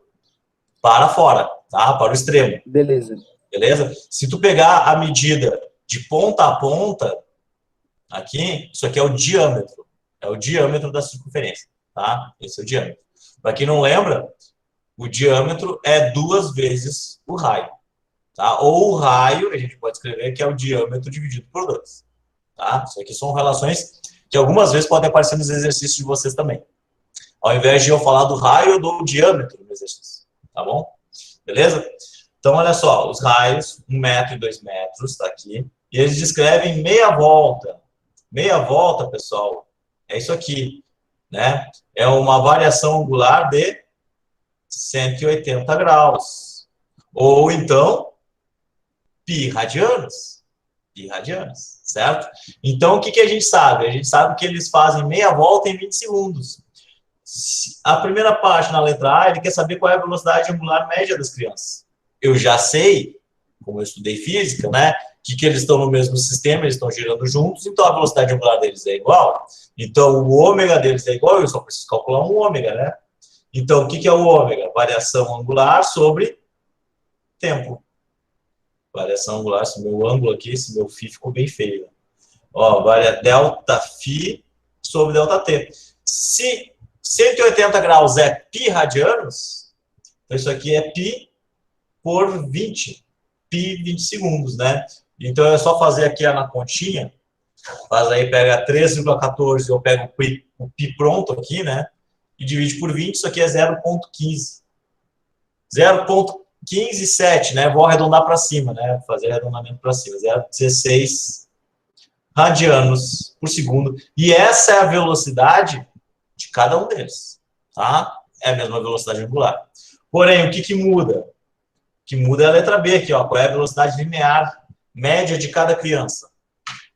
para fora, tá? Para o extremo. Beleza. Beleza? Se tu pegar a medida de ponta a ponta, aqui, isso aqui é o diâmetro. É o diâmetro da circunferência, tá? Esse é o diâmetro. Para quem não lembra, o diâmetro é 2 vezes o raio, tá? Ou o raio, a gente pode escrever que é o diâmetro dividido por 2, tá? Isso aqui são relações que algumas vezes podem aparecer nos exercícios de vocês também. Ao invés de eu falar do raio, eu dou o diâmetro no exercício, tá bom? Beleza? Então, olha só, os raios, 1 metro e 2 metros, tá aqui, e eles descrevem meia volta. Meia volta, pessoal, é isso aqui, né? É uma variação angular de 180 graus. Ou então, pi radianos. Pi radianos, certo? Então, o que a gente sabe? A gente sabe que eles fazem meia volta em 20 segundos. A primeira parte, na letra A, ele quer saber qual é a velocidade angular média das crianças. Eu já sei, como eu estudei física, né? Que eles estão no mesmo sistema, eles estão girando juntos, então a velocidade angular deles é igual. Então, o ômega deles é igual, eu só preciso calcular um ômega, né? Então, o que é o ômega? Variação angular sobre tempo. Variação angular, esse meu ângulo aqui, esse meu φ ficou bem feio. Ó, varia delta φ sobre delta t. Se 180 graus é π radianos, então isso aqui é π por 20. Π 20 segundos, né? Então é só fazer aqui na continha. Faz aí, pega 3,14, eu pego o π pronto aqui, né? E divide por 20, isso aqui é 0,15. 0,157, né? Vou arredondar para cima, né? Fazer arredondamento para cima. 0,16 radianos por segundo. E essa é a velocidade de cada um deles, tá? É a mesma velocidade angular. Porém, o que muda? O que muda é a letra B aqui, ó. Qual é a velocidade linear média de cada criança?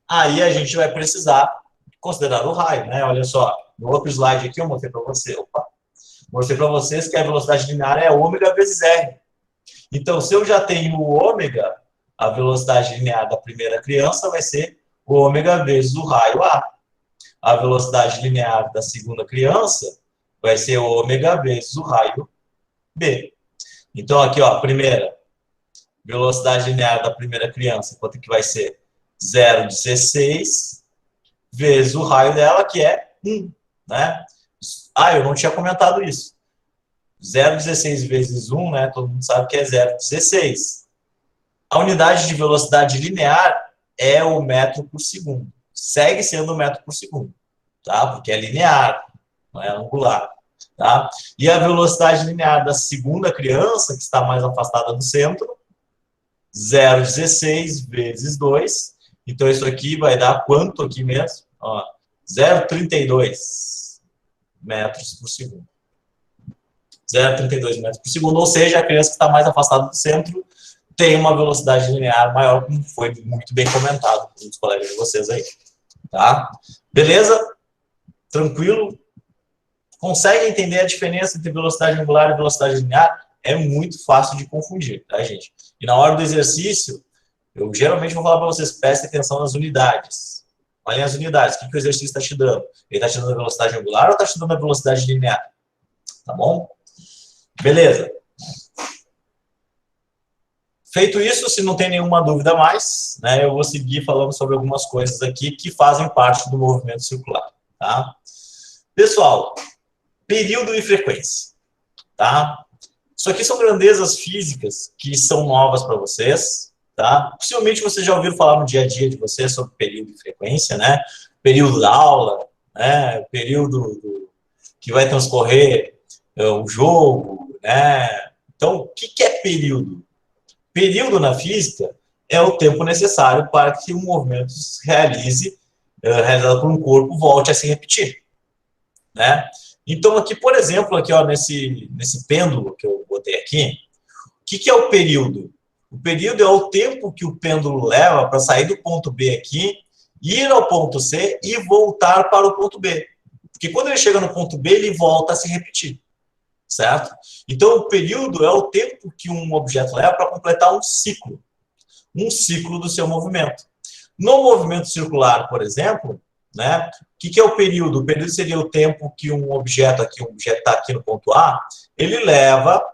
Aí a gente vai precisar considerar o raio, né? Olha só, no outro slide aqui eu mostrei para você. Opa! Mostrei para vocês que a velocidade linear é ômega vezes R. Então, se eu já tenho o ômega, a velocidade linear da primeira criança vai ser o ômega vezes o raio A. A velocidade linear da segunda criança vai ser o ômega vezes o raio B. Então, aqui, ó, primeira, velocidade linear da primeira criança, quanto que vai ser? 0,16 vezes o raio dela, que é 1, né? Ah, eu não tinha comentado isso. 0,16 vezes 1, né? Todo mundo sabe que é 0,16. A unidade de velocidade linear é o metro por segundo. Segue sendo o metro por segundo, tá? Porque é linear, não é angular, tá? E a velocidade linear da segunda criança, que está mais afastada do centro, 0,16 vezes 2. Então, isso aqui vai dar quanto aqui mesmo? 0,32 metros por segundo. 0,32 metros por segundo, ou seja, a criança que está mais afastada do centro tem uma velocidade linear maior, como foi muito bem comentado pelos colegas de vocês aí. Tá? Beleza? Tranquilo? Consegue entender a diferença entre velocidade angular e velocidade linear? É muito fácil de confundir, tá, gente? E na hora do exercício, eu geralmente vou falar para vocês, prestem atenção nas unidades. Olhem as unidades, o que o exercício está te dando? Ele está te dando a velocidade angular ou está te dando a velocidade linear? Tá bom? Beleza. Feito isso, se não tem nenhuma dúvida mais, né, eu vou seguir falando sobre algumas coisas aqui que fazem parte do movimento circular. Tá? Pessoal, período e frequência. Tá? Isso aqui são grandezas físicas que são novas para vocês. Tá? Possivelmente vocês já ouviram falar no dia a dia de vocês sobre período e frequência, né? Período da aula, né? Período que vai transcorrer o jogo, né? Então, o que é período? Período na física é o tempo necessário para que um movimento se realizado por um corpo, volte a se repetir, né? Então, aqui, por exemplo, aqui, ó, nesse pêndulo que eu botei aqui, o que é o período? O período é o tempo que o pêndulo leva para sair do ponto B aqui, ir ao ponto C e voltar para o ponto B. Porque quando ele chega no ponto B, ele volta a se repetir, certo? Então, o período é o tempo que um objeto leva para completar um ciclo do seu movimento. No movimento circular, por exemplo, né, o que é o período? O período seria o tempo que um objeto está aqui no ponto A, ele leva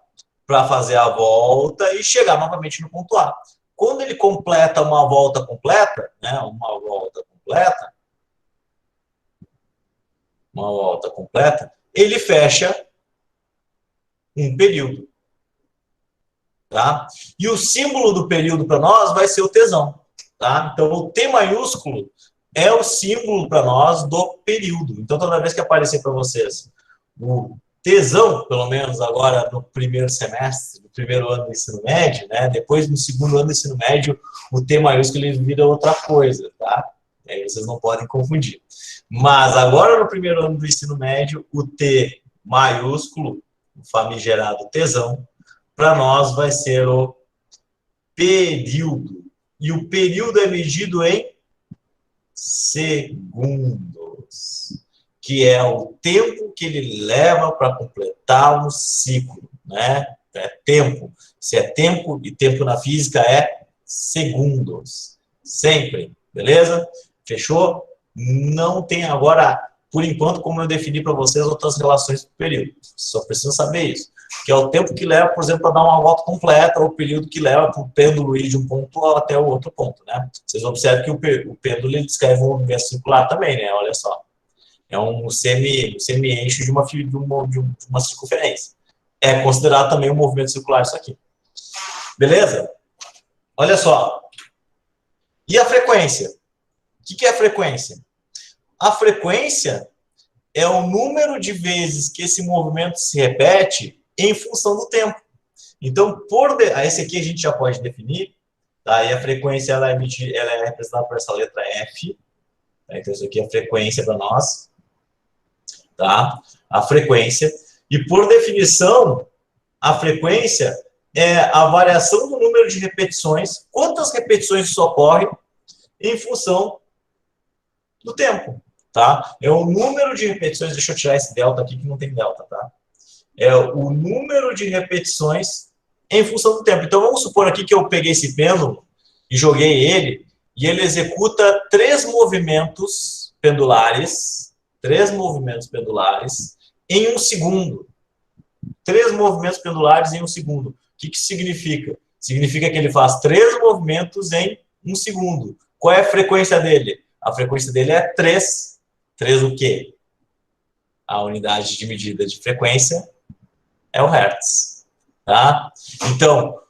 para fazer a volta e chegar novamente no ponto A. Quando ele completa uma volta completa, né, ele fecha um período. Tá? E o símbolo do período para nós vai ser o tesão. Tá? Então, o T maiúsculo é o símbolo para nós do período. Então, toda vez que aparecer para vocês o tesão, pelo menos agora no primeiro semestre, no primeiro ano do ensino médio, né? Depois, no segundo ano do ensino médio, o T maiúsculo ele vira outra coisa, tá? Aí vocês não podem confundir. Mas agora, no primeiro ano do ensino médio, o T maiúsculo, o famigerado tesão, para nós vai ser o período. E o período é medido em segundos, que é o tempo que ele leva para completar um ciclo, né? É tempo. Se é tempo, e tempo na física é segundos. Sempre, beleza? Fechou? Não tem agora, por enquanto, como eu defini para vocês, outras relações do período. Só precisa saber isso. Que é o tempo que leva, por exemplo, para dar uma volta completa, ou o período que leva para o pêndulo ir de um ponto até o outro ponto, né? Vocês observam que o pêndulo ele descreve um movimento circular também, né? Olha só. É um semi-eixo de uma circunferência. É considerado também um movimento circular isso aqui. Beleza? Olha só. E a frequência? O que é a frequência? A frequência é o número de vezes que esse movimento se repete em função do tempo. Então, esse aqui a gente já pode definir, tá? E a frequência ela é representada por essa letra F. Tá? Então, isso aqui é a frequência para nós. Tá? A frequência. E, por definição, a frequência é a variação do número de repetições, quantas repetições isso ocorre em função do tempo. Tá? É o número de repetições, deixa eu tirar esse delta aqui que não tem delta, tá? É o número de repetições em função do tempo. Então, vamos supor aqui que eu peguei esse pêndulo e joguei ele, e ele executa 3 movimentos pendulares em 1 segundo. 3 movimentos pendulares em 1 segundo. O que significa? Significa que ele faz 3 movimentos em 1 segundo. Qual é a frequência dele? A frequência dele é 3. 3 o quê? A unidade de medida de frequência é o Hertz. Tá? Então,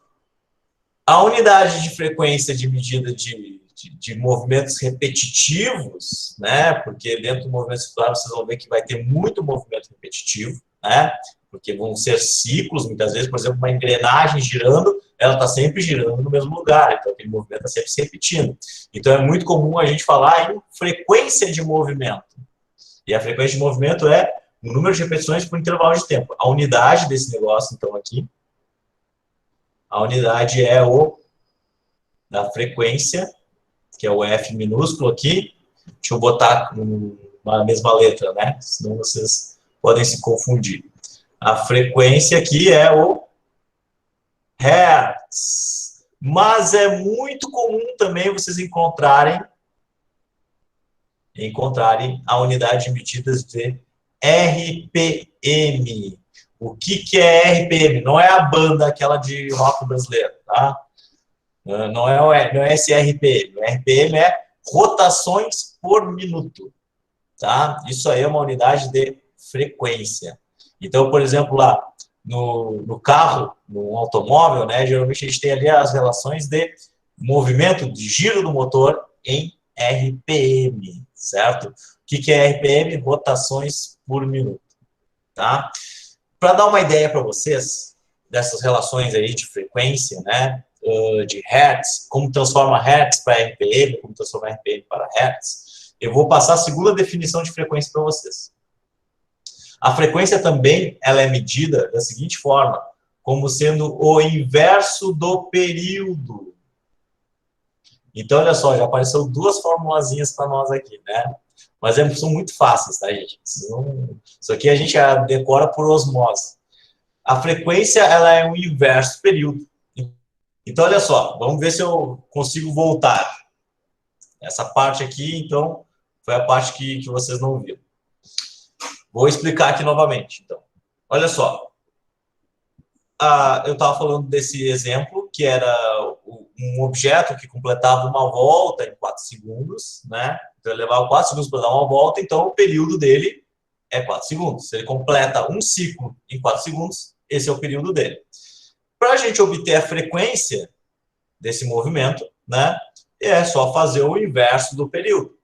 a unidade de frequência de medida de movimentos repetitivos, né? Porque dentro do movimento circular vocês vão ver que vai ter muito movimento repetitivo, né? Porque vão ser ciclos, muitas vezes, por exemplo, uma engrenagem girando, ela está sempre girando no mesmo lugar, então aquele movimento está sempre se repetindo. Então é muito comum a gente falar em frequência de movimento. E a frequência de movimento é o número de repetições por intervalo de tempo. A unidade desse negócio, então, aqui, a unidade é da frequência, que é o F minúsculo aqui. Deixa eu botar uma mesma letra, né? Senão vocês podem se confundir. A frequência aqui é o Hertz. Mas é muito comum também vocês encontrarem a unidade de medidas de RPM. O que é RPM? Não é a banda, aquela de rock brasileiro, tá? Não é esse RPM. O RPM é rotações por minuto, tá? Isso aí é uma unidade de frequência. Então, por exemplo, lá no carro, no automóvel, né, geralmente a gente tem ali as relações de movimento, de giro do motor em RPM, certo? O que é RPM? Rotações por minuto, tá? Para dar uma ideia para vocês dessas relações aí de frequência, né, de Hertz, como transforma Hertz para RPM, como transforma RPM para Hertz, eu vou passar a segunda definição de frequência para vocês. A frequência também ela é medida da seguinte forma, como sendo o inverso do período. Então, olha só, já apareceu 2 formulazinhas para nós aqui, né? Mas são muito fáceis, tá, gente? Isso aqui a gente decora por osmose. A frequência ela é o inverso do período. Então, olha só, vamos ver se eu consigo voltar. Essa parte aqui, então, foi a parte que vocês não viram. Vou explicar aqui novamente. Então, olha só. Eu estava falando desse exemplo, que era um objeto que completava uma volta em 4 segundos, né? Então, ele levava 4 segundos para dar uma volta, então o período dele é 4 segundos. Se ele completa um ciclo em 4 segundos, esse é o período dele. Para a gente obter a frequência desse movimento, né? É só fazer o inverso do período.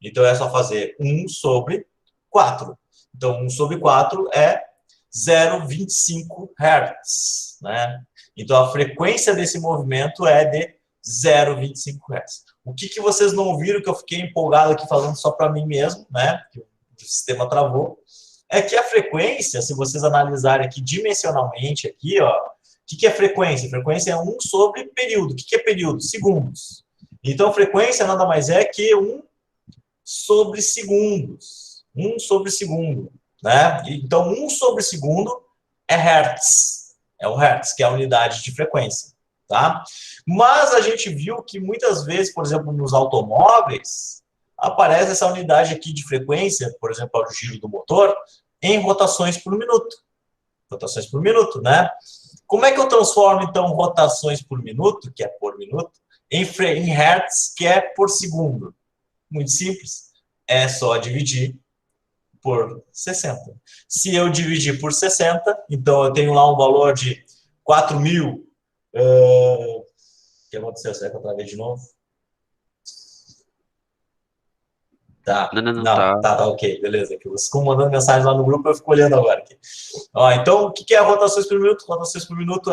Então, é só fazer 1 sobre 4. Então, 1 sobre 4 é 0,25 Hz, né? Então, a frequência desse movimento é de 0,25 Hz. O que vocês não viram, que eu fiquei empolgado aqui falando só para mim mesmo, né? Que o sistema travou, é que a frequência, se vocês analisarem aqui dimensionalmente, aqui, ó, o que é frequência? Frequência é 1 sobre período. O que é período? Segundos. Então, frequência nada mais é que 1 sobre segundos. 1 sobre segundo, né? Então, 1 sobre segundo é Hertz. É o Hertz, que é a unidade de frequência, tá? Mas a gente viu que muitas vezes, por exemplo, nos automóveis, aparece essa unidade aqui de frequência, por exemplo, para o giro do motor, em rotações por minuto. Rotações por minuto, né? Como é que eu transformo, então, rotações por minuto, que é por minuto, em Hertz, que é por segundo? Muito simples. É só dividir por 60. Se eu dividir por 60, então eu tenho lá um valor de 4.000. O que aconteceu? Será que eu travei de novo? Tá. Não, Não, tá, ok, beleza. Vocês ficam mandando mensagem lá no grupo, eu fico olhando agora aqui. Ó, então, o que é rotações por minuto? Rotações por minuto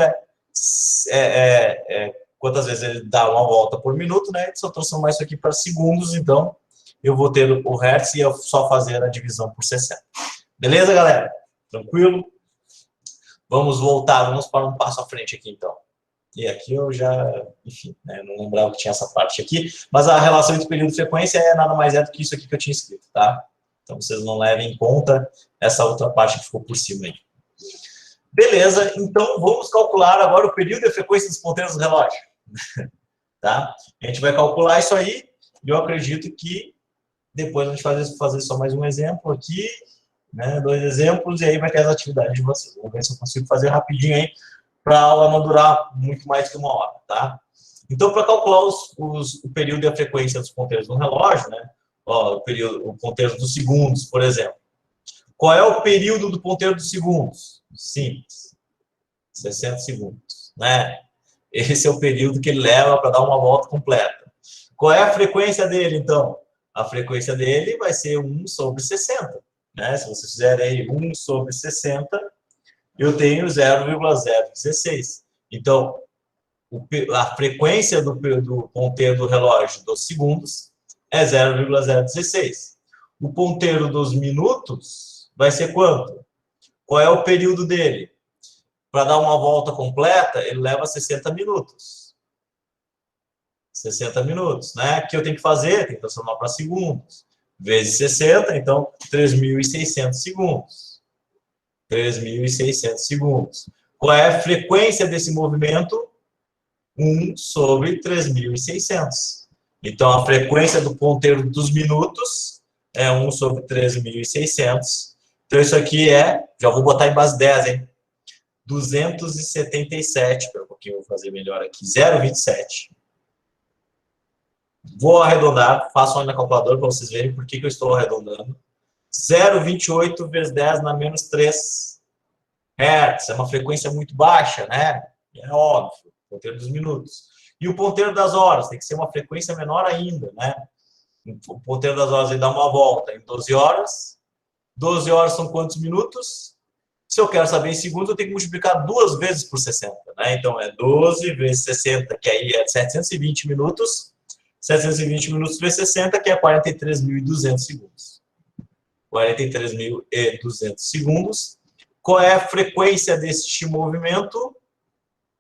quantas vezes ele dá uma volta por minuto, né? Se eu transformar isso aqui para segundos, então eu vou ter o Hertz e eu só fazer a divisão por 60. Beleza, galera? Tranquilo? Vamos voltar, vamos para um passo à frente aqui, então. E aqui eu já, enfim, né, não lembrava que tinha essa parte aqui, mas a relação entre período e frequência é nada mais do que isso aqui que eu tinha escrito, tá? Então, vocês não levem em conta essa outra parte que ficou por cima aí. Beleza, então vamos calcular agora o período e a frequência dos ponteiros do relógio. Tá? A gente vai calcular isso aí, e eu acredito que depois a gente vai fazer só mais um exemplo aqui, né, 2 exemplos, e aí vai ter as atividades de vocês. Vamos ver se eu consigo fazer rapidinho aí, para a aula não durar muito mais que 1 hora, tá? Então, para calcular o período e a frequência dos ponteiros no relógio, né? Ó, o ponteiro dos segundos, por exemplo. Qual é o período do ponteiro dos segundos? Simples. 60 segundos, né? Esse é o período que ele leva para dar uma volta completa. Qual é a frequência dele, então? A frequência dele vai ser 1 sobre 60, né? Se vocês fizerem aí 1 sobre 60, eu tenho 0,016. Então, a frequência do ponteiro do relógio dos segundos é 0,016. O ponteiro dos minutos vai ser quanto? Qual é o período dele? Para dar uma volta completa, ele leva 60 minutos. 60 minutos, né? O que eu tenho que fazer? Tem que transformar para segundos. Vezes 60, então, 3.600 segundos. 3.600 segundos. Qual é a frequência desse movimento? 1 sobre 3.600. Então, a frequência do ponteiro dos minutos é 1 sobre 3.600. Então, isso aqui já vou botar em base 10, hein? 277, espera um pouquinho, eu vou fazer melhor aqui, 0,27. Vou arredondar, faço na calculadora para vocês verem por que eu estou arredondando. 0,28 vezes 10 na menos 3 Hz. É uma frequência muito baixa, né? É óbvio, ponteiro dos minutos. E o ponteiro das horas tem que ser uma frequência menor ainda, né? O ponteiro das horas ele dá uma volta em 12 horas. 12 horas são quantos minutos? Se eu quero saber em segundos, eu tenho que multiplicar 2 vezes por 60, né? Então, é 12 vezes 60, que aí é 720 minutos. 720 minutos vezes 60, que é 43.200 segundos. 43.200 segundos. Qual é a frequência deste movimento?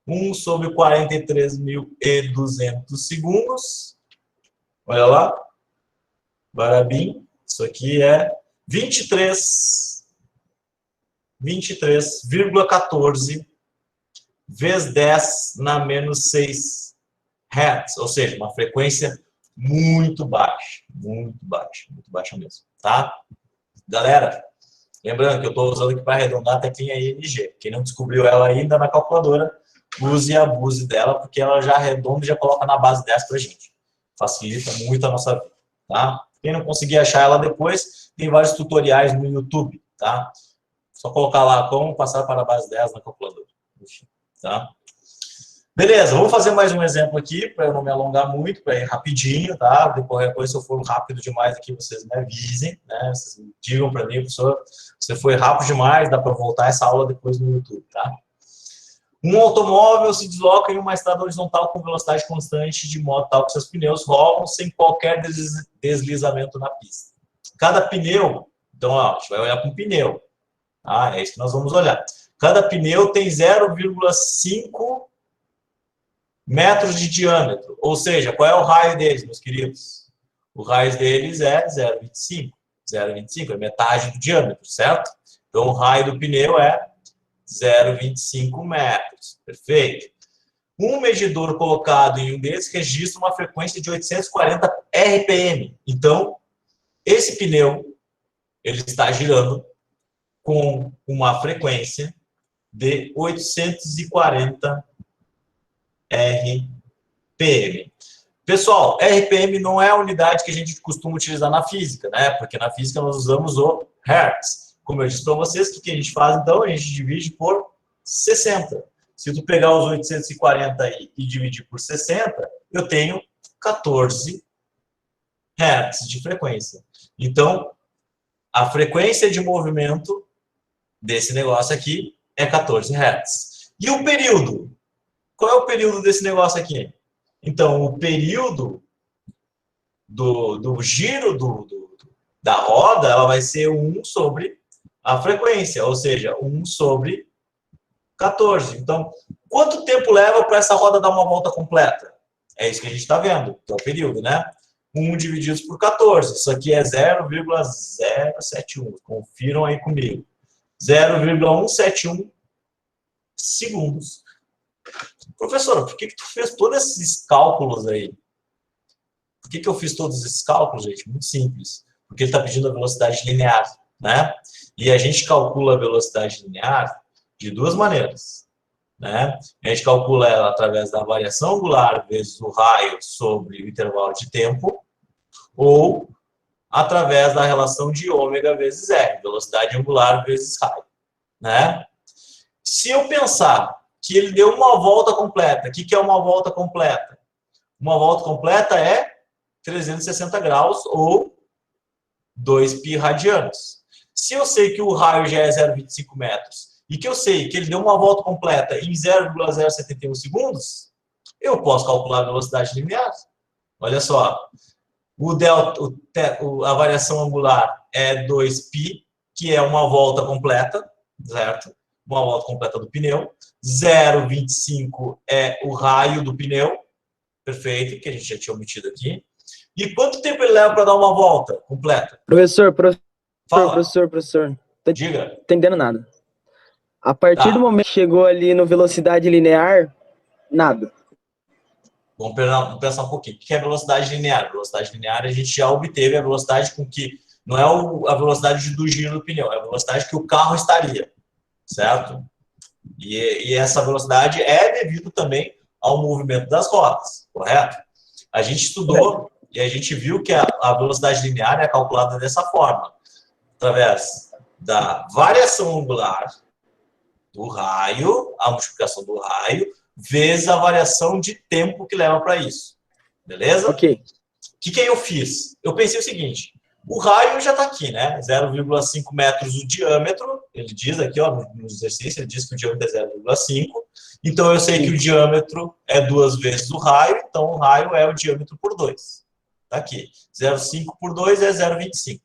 1 sobre 43.200 segundos. Olha lá. Barabim. Isso aqui é 23,14 vezes 10 na menos 6 Hz, ou seja, uma frequência muito baixa mesmo, tá? Galera, lembrando que eu estou usando aqui para arredondar a teclinha ING. Quem não descobriu ela ainda na calculadora, use e abuse dela, porque ela já arredonda e já coloca na base 10 para a gente. Facilita muito a nossa vida, tá? Quem não conseguir achar ela depois, tem vários tutoriais no YouTube, tá? Só colocar lá como passar para a base 10 na calculadora. Tá? Beleza, vamos fazer mais um exemplo aqui, para eu não me alongar muito, para ir rapidinho, tá? De qualquer coisa, se eu for rápido demais aqui, vocês me avisem, né? Vocês digam para mim, professor, você foi rápido demais, dá para voltar essa aula depois no YouTube, tá? Um automóvel se desloca em uma estrada horizontal com velocidade constante, de modo tal que seus pneus rodam sem qualquer deslizamento na pista. Cada pneu, então, ó, a gente vai olhar para um pneu, tá? É isso que nós vamos olhar. Cada pneu tem 0,5 metros de diâmetro. Ou seja, qual é o raio deles, meus queridos? O raio deles é 0,25. 0,25 é metade do diâmetro, certo? Então, o raio do pneu é 0,25 metros. Perfeito. Um medidor colocado em um desses registra uma frequência de 840 RPM. Então, esse pneu ele está girando com uma frequência de 840 RPM. Pessoal, RPM não é a unidade que a gente costuma utilizar na física, né? Porque na física nós usamos o Hertz. Como eu disse para vocês, o que a gente faz então? A gente divide por 60. Se tu pegar os 840 aí e dividir por 60, eu tenho 14 Hertz de frequência. Então, a frequência de movimento desse negócio aqui é 14 Hertz. E o período? Qual é o período desse negócio aqui? Então, o período do giro da roda, ela vai ser 1 sobre a frequência, ou seja, 1 sobre 14. Então, quanto tempo leva para essa roda dar uma volta completa? É isso que a gente está vendo, que é o período, né? 1 dividido por 14. Isso aqui é 0,071. Confiram aí comigo. 0,171 segundos. Professor, por que tu fez todos esses cálculos aí? Por que eu fiz todos esses cálculos, gente? Muito simples. Porque ele está pedindo a velocidade linear, né? E a gente calcula a velocidade linear de duas maneiras, né? A gente calcula ela através da variação angular vezes o raio sobre o intervalo de tempo, ou através da relação de ômega vezes R, velocidade angular vezes raio, né? Se eu pensar que ele deu uma volta completa, o que é uma volta completa? Uma volta completa é 360 graus ou 2π radianos. Se eu sei que o raio já é 0,25 metros e que eu sei que ele deu uma volta completa em 0,071 segundos, eu posso calcular a velocidade linear. Olha só, a variação angular é 2π, que é uma volta completa, certo? Uma volta completa do pneu. 0,25 é o raio do pneu, perfeito, que a gente já tinha obtido aqui. E quanto tempo ele leva para dar uma volta completa? Professor, Fala. professor. Não Diga. tô entendendo nada. A partir do momento que chegou ali no velocidade linear, nada. Vamos pensar um pouquinho. O que é velocidade linear? Velocidade linear, a gente já obteve a velocidade com que... Não é a velocidade do giro do pneu, é a velocidade que o carro estaria, certo? E essa velocidade é devido também ao movimento das rodas, correto? A gente estudou e a gente viu que a velocidade linear é calculada dessa forma, através da variação angular do raio, a multiplicação do raio, vezes a variação de tempo que leva para isso. Beleza? Ok. O que eu fiz? Eu pensei o seguinte, o raio já está aqui, né? 0,5 metros o diâmetro, ele diz aqui, ó, no exercício, ele diz que o diâmetro é 0,5. Então, eu sei que o diâmetro é 2 vezes o raio, então o raio é o diâmetro por 2. Está aqui. 0,5 por 2 é 0,25.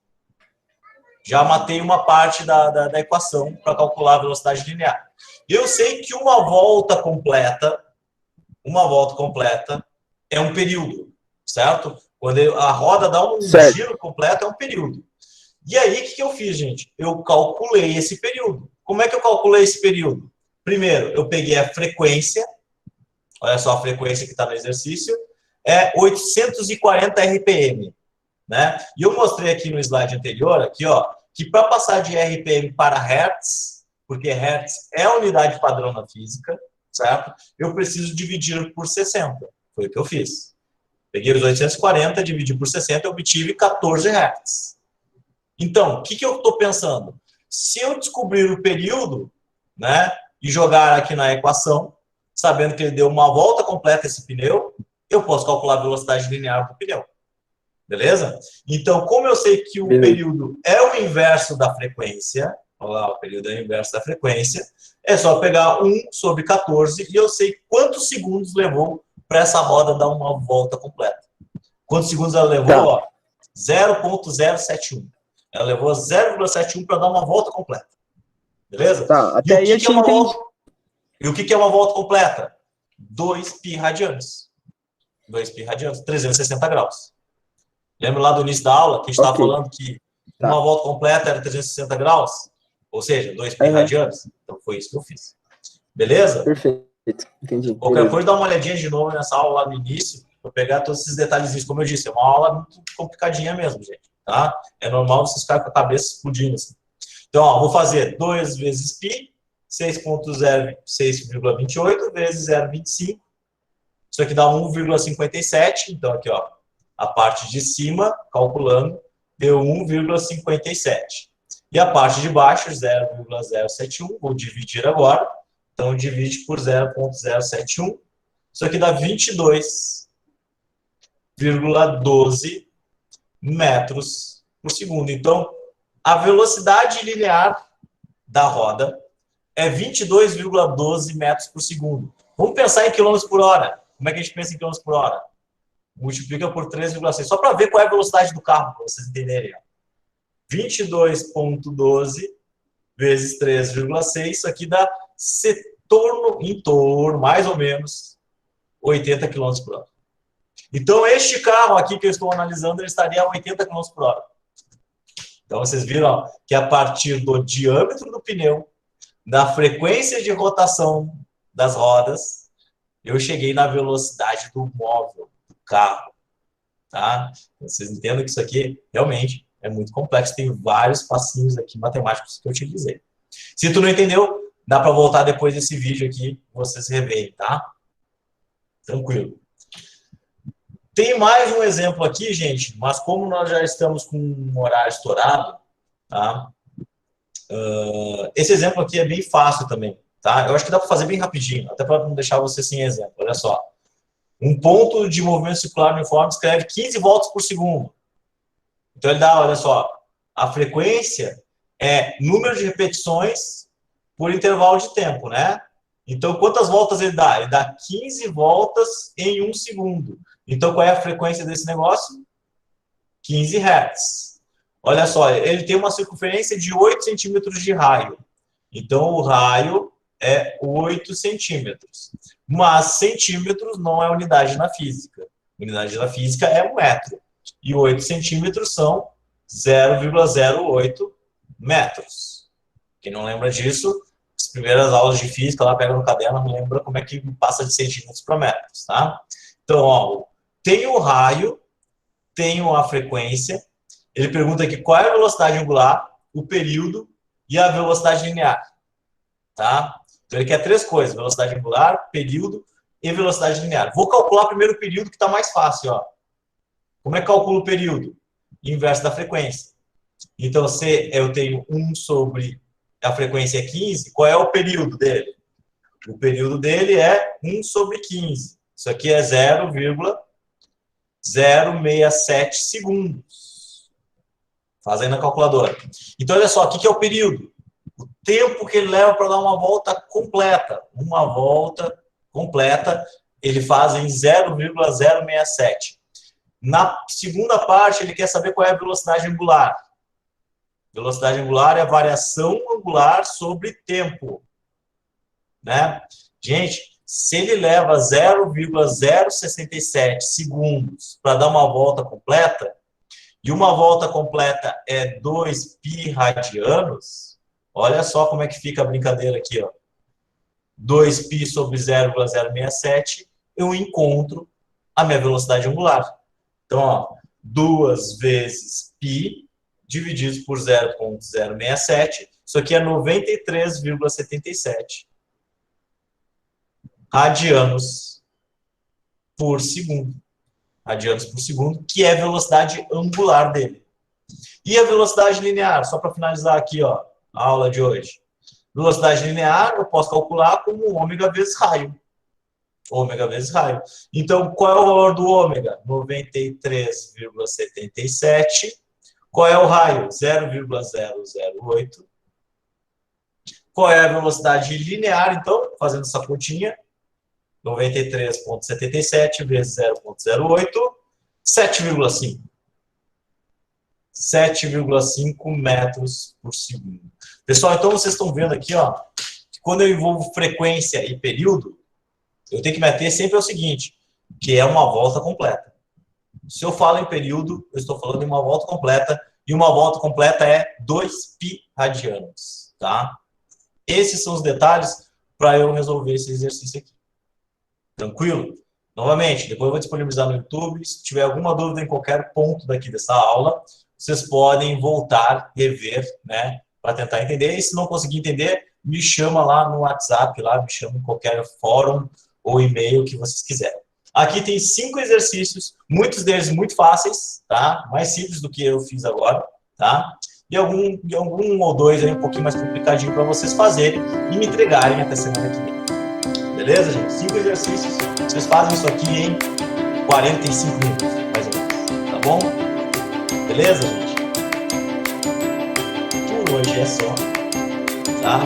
Já matei uma parte da equação para calcular a velocidade linear. Eu sei que uma volta completa é um período, certo? Quando a roda dá um giro completo, é um período. E aí, o que eu fiz, gente? Eu calculei esse período. Como é que eu calculei esse período? Primeiro, eu peguei a frequência, olha só a frequência que está no exercício, é 840 RPM. Né? E eu mostrei aqui no slide anterior, aqui, ó, que para passar de RPM para Hertz, porque Hertz é a unidade padrão na física, certo? Eu preciso dividir por 60. Foi o que eu fiz. Peguei os 840, dividi por 60 e obtive 14 Hertz. Então, o que eu estou pensando? Se eu descobrir o período, né, e jogar aqui na equação, sabendo que ele deu uma volta completa esse pneu, eu posso calcular a velocidade linear do pneu. Beleza? Então, como eu sei que o período é o inverso da frequência, olha lá, o período é o inverso da frequência, é só pegar 1 sobre 14 e eu sei quantos segundos levou para essa roda dar uma volta completa. Quantos segundos ela levou? Tá. Ó, 0,071. Ela levou 0,71 para dar uma volta completa. Beleza? Tá, até aí eu tinha entendido. E o que é uma volta completa? 2π radianos. 2π radianos, 360 graus. Lembra lá do início da aula que a gente estava falando que uma volta completa era 360 graus? Ou seja, 2π radianos? Então foi isso que eu fiz. Beleza? Perfeito. Entendi. Qualquer coisa, dá uma olhadinha de novo nessa aula lá no início, para pegar todos esses detalhezinhos. Como eu disse, é uma aula muito complicadinha mesmo, gente. Tá? É normal vocês ficarem com a cabeça explodindo assim. Então, ó, vou fazer 2 vezes π, 6,28 vezes 0,25. Isso aqui dá 1,57. Então, aqui, ó, a parte de cima, calculando, deu 1,57. E a parte de baixo, 0,071. Vou dividir agora. Então, divide por 0,071. Isso aqui dá 22,12 metros por segundo. Então, a velocidade linear da roda é 22,12 metros por segundo. Vamos pensar em quilômetros por hora. Como é que a gente pensa em quilômetros por hora? Multiplica por 3,6. Só para ver qual é a velocidade do carro, para vocês entenderem. 22,12 vezes 3,6. Isso aqui dá em torno, mais ou menos, 80 km por hora. Então, este carro aqui que eu estou analisando, ele estaria a 80 km por hora. Então, vocês viram ó, que a partir do diâmetro do pneu, da frequência de rotação das rodas, eu cheguei na velocidade do móvel, do carro. Tá? Vocês entendem que isso aqui, realmente, é muito complexo. Tem vários passinhos aqui matemáticos que eu utilizei. Se tu não entendeu, dá para voltar depois desse vídeo aqui, vocês reveem, tá? Tranquilo. Tem mais um exemplo aqui, gente, mas como nós já estamos com um horário estourado, tá? Esse exemplo aqui é bem fácil também, tá? Eu acho que dá para fazer bem rapidinho, até para não deixar você sem exemplo. Olha só. Um ponto de movimento circular uniforme escreve 15 voltas por segundo. Então ele dá, olha só, a frequência é número de repetições por intervalo de tempo, né? Então, quantas voltas ele dá? Ele dá 15 voltas em 1 segundo. Então, qual é a frequência desse negócio? 15 Hz. Olha só, ele tem uma circunferência de 8 centímetros de raio. Então, o raio é 8 centímetros. Mas centímetros não é unidade na física. A unidade da física é um metro. E 8 centímetros são 0,08 metros. Quem não lembra disso, as primeiras aulas de física, lá pega no caderno, não lembra como é que passa de centímetros para metros, tá? Então, ó, tem o raio, tem a frequência. Ele pergunta aqui qual é a velocidade angular, o período e a velocidade linear, tá? Então, ele quer 3 coisas, velocidade angular, período e velocidade linear. Vou calcular primeiro o período, que está mais fácil, ó. Como é que calculo o período? Inverso da frequência. Então, se eu tenho 1 sobre a frequência é 15, qual é o período dele? O período dele é 1 sobre 15. Isso aqui é 0,067 segundos. Faz aí na calculadora. Então, olha só, o que é o período? O tempo que ele leva para dar uma volta completa. Uma volta completa, ele faz em 0,067. Na segunda parte, ele quer saber qual é a velocidade angular. Velocidade angular é a variação angular sobre tempo. Né? Gente, se ele leva 0,067 segundos para dar uma volta completa, e uma volta completa é 2π radianos, olha só como é que fica a brincadeira aqui. Ó. 2π sobre 0,067, eu encontro a minha velocidade angular. Então, ó, 2 vezes π divididos por 0,067, isso aqui é 93,77 radianos por segundo. Radianos por segundo, que é a velocidade angular dele. E a velocidade linear, só para finalizar aqui, ó, a aula de hoje. Velocidade linear eu posso calcular como ômega vezes raio. Ômega vezes raio. Então, qual é o valor do ômega? 93,77. Qual é o raio? 0,008. Qual é a velocidade linear, então? Fazendo essa continha. 93,77 vezes 0,08. 7,5. 7,5 metros por segundo. Pessoal, então vocês estão vendo aqui, ó, que quando eu envolvo frequência e período, eu tenho que meter sempre o seguinte, que é uma volta completa. Se eu falo em período, eu estou falando em uma volta completa, e uma volta completa é 2π radianos, tá? Esses são os detalhes para eu resolver esse exercício aqui. Tranquilo? Novamente, depois eu vou disponibilizar no YouTube. Se tiver alguma dúvida em qualquer ponto daqui dessa aula, vocês podem voltar, rever, né, para tentar entender. E se não conseguir entender, me chama lá no WhatsApp, lá, me chama em qualquer fórum ou e-mail que vocês quiserem. Aqui tem 5 exercícios, muitos deles muito fáceis, tá? Mais simples do que eu fiz agora, tá? E algum ou dois aí um pouquinho mais complicadinho para vocês fazerem e me entregarem até semana que vem. Beleza, gente? 5 exercícios. Vocês fazem isso aqui em 45 minutos, mais ou menos. Tá bom? Beleza, gente? Por hoje é só. Tá?